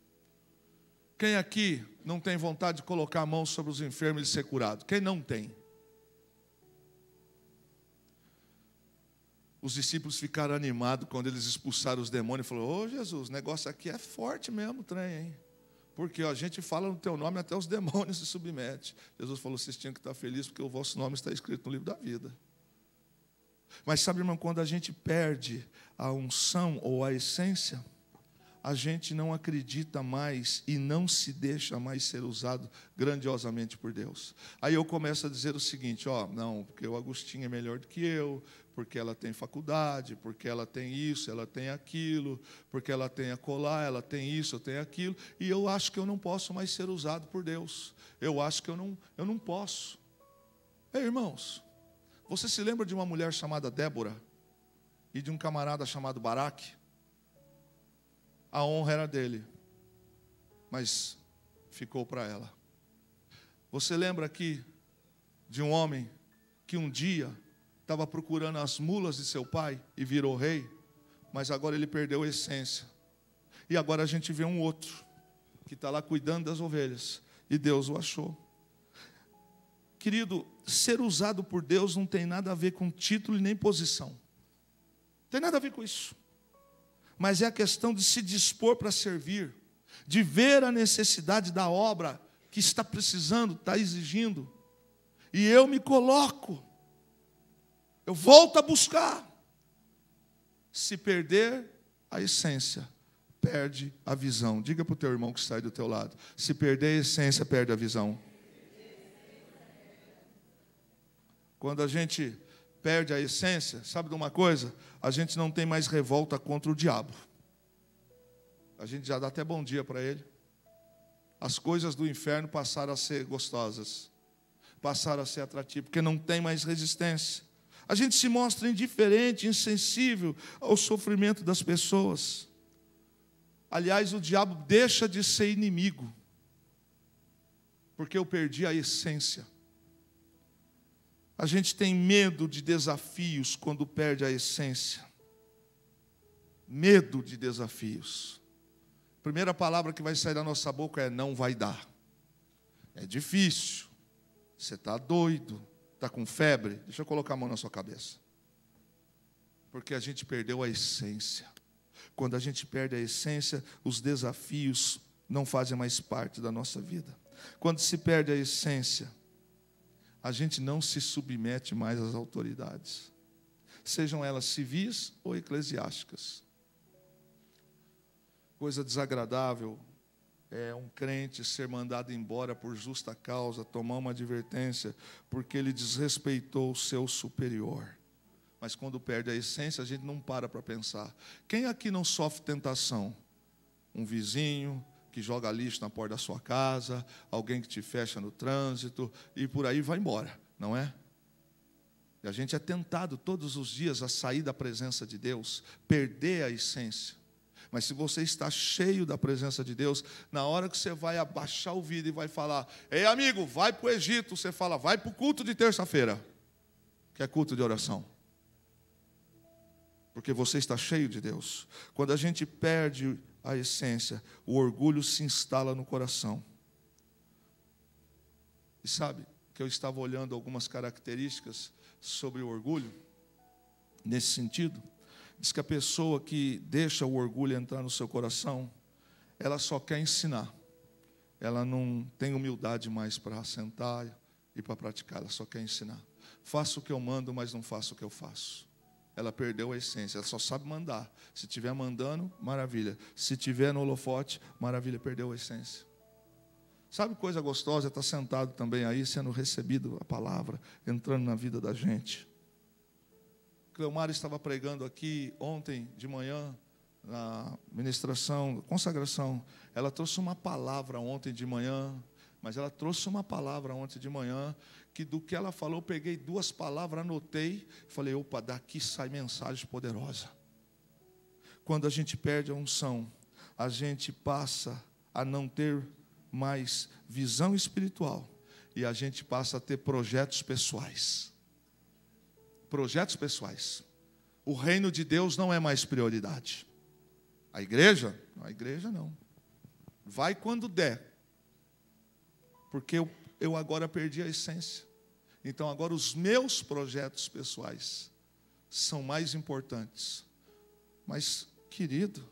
Quem aqui não tem vontade de colocar a mão sobre os enfermos e ser curado? Quem não tem? Os discípulos ficaram animados quando eles expulsaram os demônios e falaram, ô Jesus, o negócio aqui é forte mesmo, trem, hein? Porque a gente fala no teu nome, até os demônios se submetem. Jesus falou, vocês tinham que estar felizes, porque o vosso nome está escrito no livro da vida. Mas sabe, irmão, quando a gente perde a unção ou a essência, a gente não acredita mais e não se deixa mais ser usado grandiosamente por Deus. Aí eu começo a dizer o seguinte, não, porque o Agostinho é melhor do que eu, porque ela tem faculdade, porque ela tem isso, ela tem aquilo, porque ela tem acolá, ela tem isso, eu tenho aquilo, e eu acho que eu não posso mais ser usado por Deus. Eu acho que eu não posso. Ei, irmãos, você se lembra de uma mulher chamada Débora e de um camarada chamado Baraque? A honra era dele, mas ficou para ela. Você lembra aqui de um homem que um dia estava procurando as mulas de seu pai e virou rei, mas agora ele perdeu a essência. E agora a gente vê um outro que está lá cuidando das ovelhas e Deus o achou. Querido, ser usado por Deus não tem nada a ver com título e nem posição. Não tem nada a ver com isso. Mas é a questão de se dispor para servir, de ver a necessidade da obra que está precisando, está exigindo. E eu me coloco, eu volto a buscar. Se perder a essência, perde a visão. Diga para o teu irmão que está aí do teu lado. Se perder a essência, perde a visão. Quando a gente perde a essência, sabe de uma coisa? A gente não tem mais revolta contra o diabo. A gente já dá até bom dia para ele. As coisas do inferno passaram a ser gostosas, passaram a ser atrativas, porque não tem mais resistência. A gente se mostra indiferente, insensível ao sofrimento das pessoas. Aliás, o diabo deixa de ser inimigo, porque eu perdi a essência. A gente tem medo de desafios quando perde a essência. Medo de desafios. A primeira palavra que vai sair da nossa boca é não vai dar. É difícil. Você está doido. Está com febre. Deixa eu colocar a mão na sua cabeça. Porque a gente perdeu a essência. Quando a gente perde a essência, os desafios não fazem mais parte da nossa vida. Quando se perde a essência, a gente não se submete mais às autoridades, sejam elas civis ou eclesiásticas. Coisa desagradável é um crente ser mandado embora por justa causa, tomar uma advertência, porque ele desrespeitou o seu superior. Mas quando perde a essência, a gente não para pensar. Quem aqui não sofre tentação? Um vizinho que joga lixo na porta da sua casa, alguém que te fecha no trânsito, e por aí vai embora, não é? E a gente é tentado todos os dias a sair da presença de Deus, perder a essência. Mas se você está cheio da presença de Deus, na hora que você vai abaixar o vidro e vai falar, ei amigo, vai para o Egito, você fala, vai para o culto de terça-feira, que é culto de oração. Porque você está cheio de Deus. Quando a gente perde a essência, o orgulho se instala no coração. E sabe que eu estava olhando algumas características sobre o orgulho, nesse sentido. Diz que a pessoa que deixa o orgulho entrar no seu coração, ela só quer ensinar. Ela não tem humildade mais para sentar e para praticar, ela só quer ensinar. Faço o que eu mando, mas não faço o que eu faço. Ela perdeu a essência, ela só sabe mandar. Se estiver mandando, maravilha. Se estiver no holofote, maravilha, perdeu a essência. Sabe coisa gostosa? Estar sentado também aí, sendo recebido a palavra, entrando na vida da gente. Cleomar estava pregando aqui ontem de manhã, na ministração, consagração. Ela trouxe uma palavra ontem de manhã, mas ela trouxe uma palavra ontem de manhã, que do que ela falou, eu peguei 2 palavras, anotei, falei, opa, daqui sai mensagem poderosa. Quando a gente perde a unção, a gente passa a não ter mais visão espiritual, e a gente passa a ter projetos pessoais. Projetos pessoais. O reino de Deus não é mais prioridade. A igreja? A igreja não. Vai quando der. Porque eu agora perdi a essência. Então agora os meus projetos pessoais são mais importantes. Mas, querido,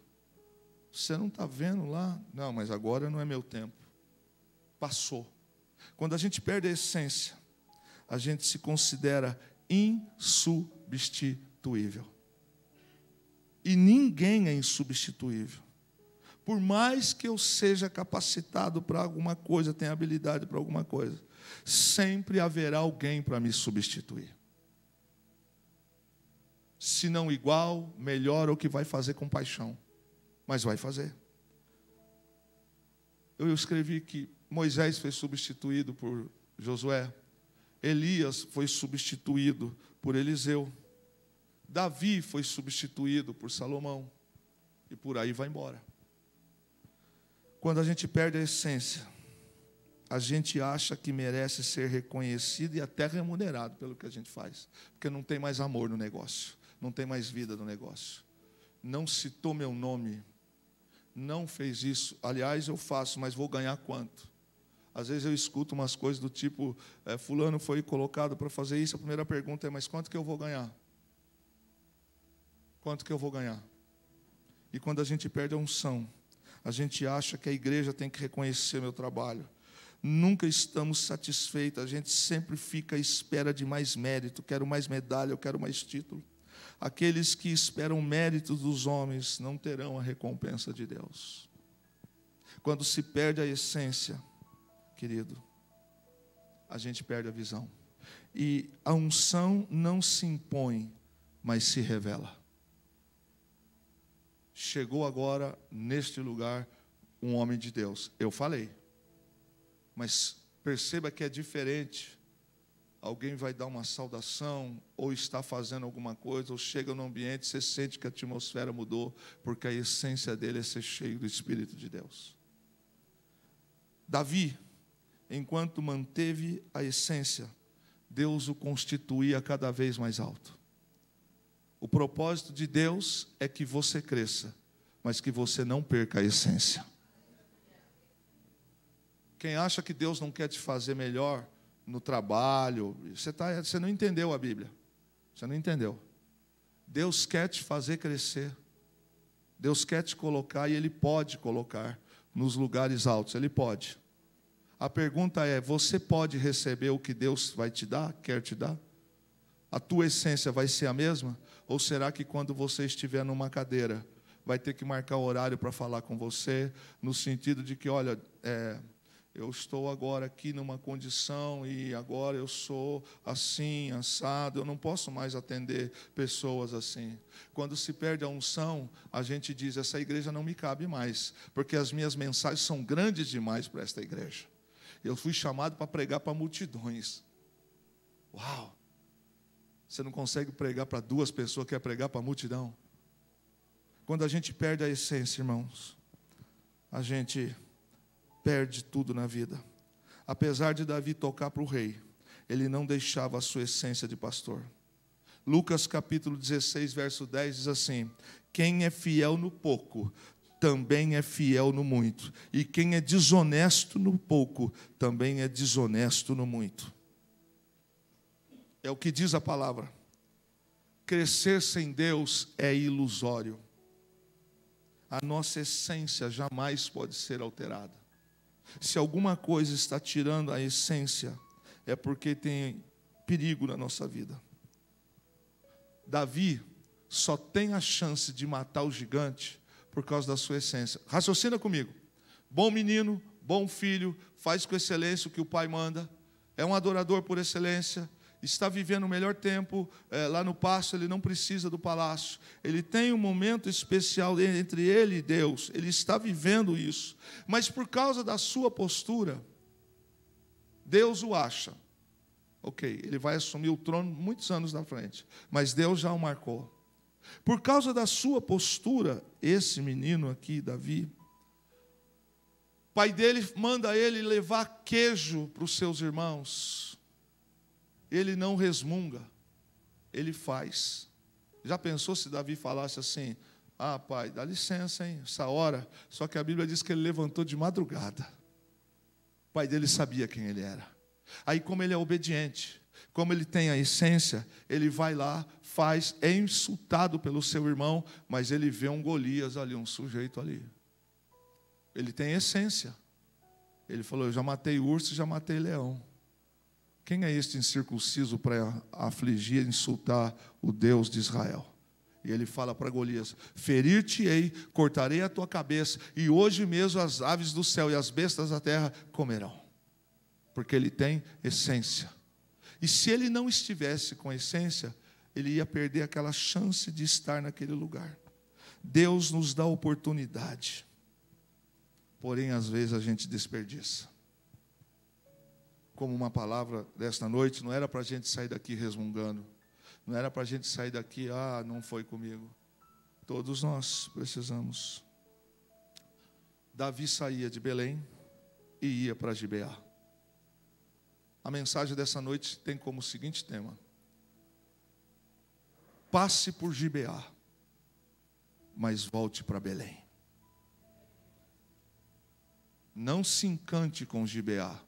você não está vendo lá? Não, mas agora não é meu tempo. Passou. Quando a gente perde a essência, a gente se considera insubstituível. E ninguém é insubstituível. Por mais que eu seja capacitado para alguma coisa, tenha habilidade para alguma coisa, sempre haverá alguém para me substituir. Se não igual, melhor, ou que vai fazer com paixão. Mas vai fazer. Eu escrevi que Moisés foi substituído por Josué. Elias foi substituído por Eliseu. Davi foi substituído por Salomão. E por aí vai embora. Quando a gente perde a essência, a gente acha que merece ser reconhecido e até remunerado pelo que a gente faz. Porque não tem mais amor no negócio. Não tem mais vida no negócio. Não citou meu nome. Não fez isso. Aliás, eu faço, mas vou ganhar quanto? Às vezes eu escuto umas coisas do tipo, fulano foi colocado para fazer isso, a primeira pergunta é, mas quanto que eu vou ganhar? Quanto que eu vou ganhar? E quando a gente perde a unção, a gente acha que a igreja tem que reconhecer meu trabalho. Nunca estamos satisfeitos, a gente sempre fica à espera de mais mérito, quero mais medalha, eu quero mais título. Aqueles que esperam mérito dos homens não terão a recompensa de Deus. Quando se perde a essência, querido, a gente perde a visão. E a unção não se impõe, mas se revela. Chegou agora, neste lugar, um homem de Deus. Eu falei. Mas perceba que é diferente. Alguém vai dar uma saudação, ou está fazendo alguma coisa, ou chega no ambiente, você sente que a atmosfera mudou, porque a essência dele é ser cheio do Espírito de Deus. Davi, enquanto manteve a essência, Deus o constituía cada vez mais alto. O propósito de Deus é que você cresça, mas que você não perca a essência. Quem acha que Deus não quer te fazer melhor no trabalho, você não entendeu a Bíblia. Você não entendeu. Deus quer te fazer crescer. Deus quer te colocar, e Ele pode colocar nos lugares altos. Ele pode. A pergunta é, você pode receber o que Deus vai te dar, quer te dar? A tua essência vai ser a mesma? Ou será que quando você estiver numa cadeira, vai ter que marcar horário para falar com você, no sentido de que, olha, eu estou agora aqui numa condição e agora eu sou assim, assado, eu não posso mais atender pessoas assim. Quando se perde a unção, a gente diz, essa igreja não me cabe mais, porque as minhas mensagens são grandes demais para esta igreja. Eu fui chamado para pregar para multidões. Uau! Você não consegue pregar para 2 pessoas, quer pregar para a multidão? Quando a gente perde a essência, irmãos, a gente perde tudo na vida. Apesar de Davi tocar para o rei, ele não deixava a sua essência de pastor. Lucas capítulo 16, verso 10 diz assim, quem é fiel no pouco, também é fiel no muito. E quem é desonesto no pouco, também é desonesto no muito. É o que diz a palavra. Crescer sem Deus é ilusório. A nossa essência jamais pode ser alterada. Se alguma coisa está tirando a essência, é porque tem perigo na nossa vida. Davi só tem a chance de matar o gigante por causa da sua essência. Raciocina comigo. Bom menino, bom filho, faz com excelência o que o pai manda, é um adorador por excelência, está vivendo o melhor tempo lá no pasto, ele não precisa do palácio, ele tem um momento especial entre ele e Deus, ele está vivendo isso, mas por causa da sua postura, Deus o acha. Ok, ele vai assumir o trono muitos anos na frente, mas Deus já o marcou. Por causa da sua postura, esse menino aqui, Davi, o pai dele manda ele levar queijo para os seus irmãos. Ele não resmunga, ele faz. Já pensou se Davi falasse assim: ah, pai, dá licença, hein, essa hora. Só que a Bíblia diz que ele levantou de madrugada. O pai dele sabia quem ele era. Aí, como ele é obediente, como ele tem a essência, ele vai lá, faz, é insultado pelo seu irmão, mas ele vê um Golias ali, um sujeito ali. Ele tem essência. Ele falou: eu já matei urso, já matei leão. Quem é este incircunciso para afligir, insultar o Deus de Israel? E ele fala para Golias: ferir-te-ei, cortarei a tua cabeça, e hoje mesmo as aves do céu e as bestas da terra comerão. Porque ele tem essência. E se ele não estivesse com essência, ele ia perder aquela chance de estar naquele lugar. Deus nos dá oportunidade, porém às vezes a gente desperdiça. Como uma palavra desta noite, não era para a gente sair daqui resmungando, não era para a gente sair daqui: ah, não foi comigo. Todos nós precisamos. Davi saía de Belém e ia para Gibeá. A mensagem dessa noite tem como seguinte tema: passe por Gibeá, mas volte para Belém. Não se encante com Gibeá.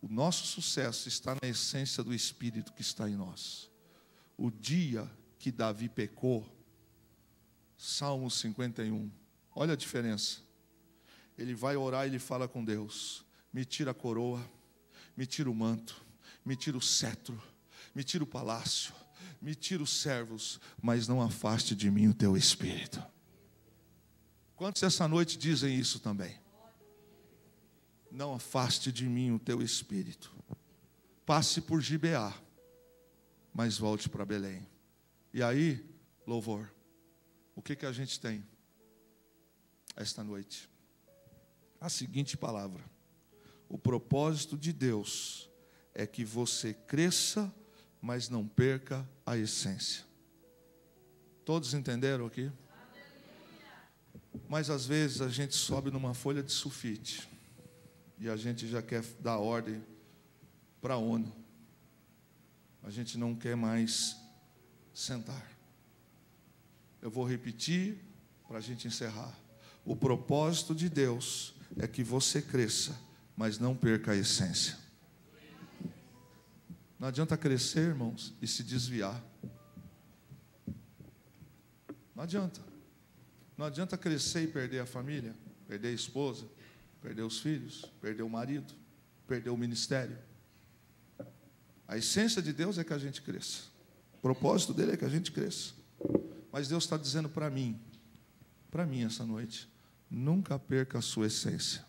O nosso sucesso está na essência do Espírito que está em nós. O dia que Davi pecou, Salmo 51, olha a diferença. Ele vai orar e ele fala com Deus: me tira a coroa, me tira o manto, me tira o cetro, me tira o palácio, me tira os servos, mas não afaste de mim o teu Espírito. Quantos essa noite dizem isso também? Não afaste de mim o teu Espírito. Passe por Gibeá, mas volte para Belém. E aí, louvor, o que a gente tem esta noite? A seguinte palavra: o propósito de Deus é que você cresça, mas não perca a essência. Todos entenderam aqui? Mas às vezes a gente sobe numa folha de sulfite e a gente já quer dar ordem para a ONU. A gente não quer mais sentar. Eu vou repetir para a gente encerrar. O propósito de Deus é que você cresça, mas não perca a essência. Não adianta crescer, irmãos, e se desviar. Não adianta. Não adianta crescer e perder a família, perder a esposa, perder os filhos, perder o marido, perder o ministério. A essência de Deus é que a gente cresça. O propósito dele é que a gente cresça. Mas Deus está dizendo para mim essa noite: nunca perca a sua essência.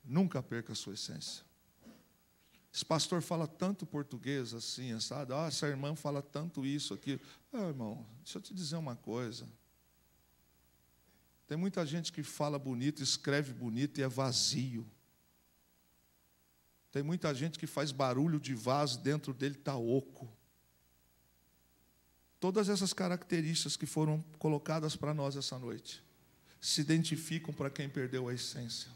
Nunca perca a sua essência. Esse pastor fala tanto português assim, sabe? Ah, essa irmã fala tanto isso, aquilo. Ah, irmão, deixa eu te dizer uma coisa. Tem muita gente que fala bonito, escreve bonito e é vazio. Tem muita gente que faz barulho de vaso, dentro dele está oco. Todas essas características que foram colocadas para nós essa noite se identificam para quem perdeu a essência.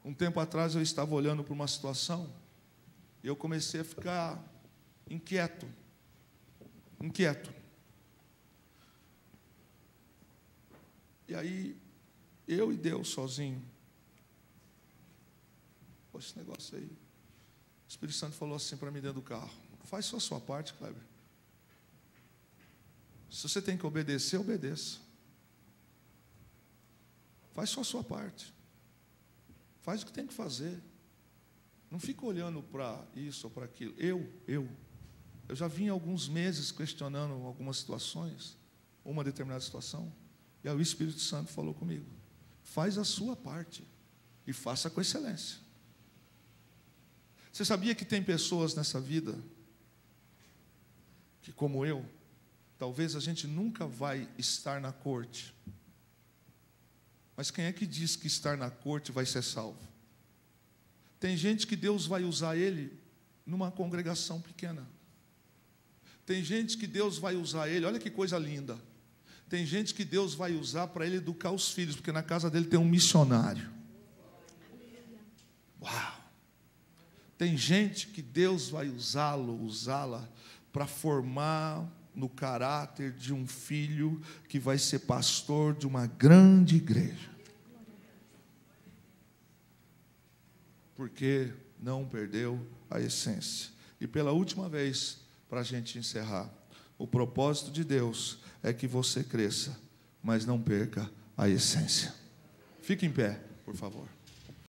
Um tempo atrás eu estava olhando para uma situação e eu comecei a ficar inquieto. E aí, eu e Deus sozinho. Pô, esse negócio aí. O Espírito Santo falou assim para mim dentro do carro: faz só a sua parte, Kleber. Se você tem que obedecer, obedeça. Faz só a sua parte. Faz o que tem que fazer. Não fica olhando para isso ou para aquilo. Eu já vim alguns meses questionando algumas situações, uma determinada situação, e aí o Espírito Santo falou comigo: faz a sua parte e faça com excelência. Você sabia que tem pessoas nessa vida que, como eu, talvez a gente nunca vai estar na corte, mas quem é que diz que estar na corte vai ser salvo? Tem gente que Deus vai usar ele numa congregação pequena. Tem gente que Deus vai usar ele, olha que coisa linda. Tem gente que Deus vai usar para ele educar os filhos, porque na casa dele tem um missionário. Uau! Tem gente que Deus vai usá-la para formar no caráter de um filho que vai ser pastor de uma grande igreja. Porque não perdeu a essência. E pela última vez, para a gente encerrar, o propósito de Deus é que você cresça, mas não perca a essência. Fique em pé, por favor.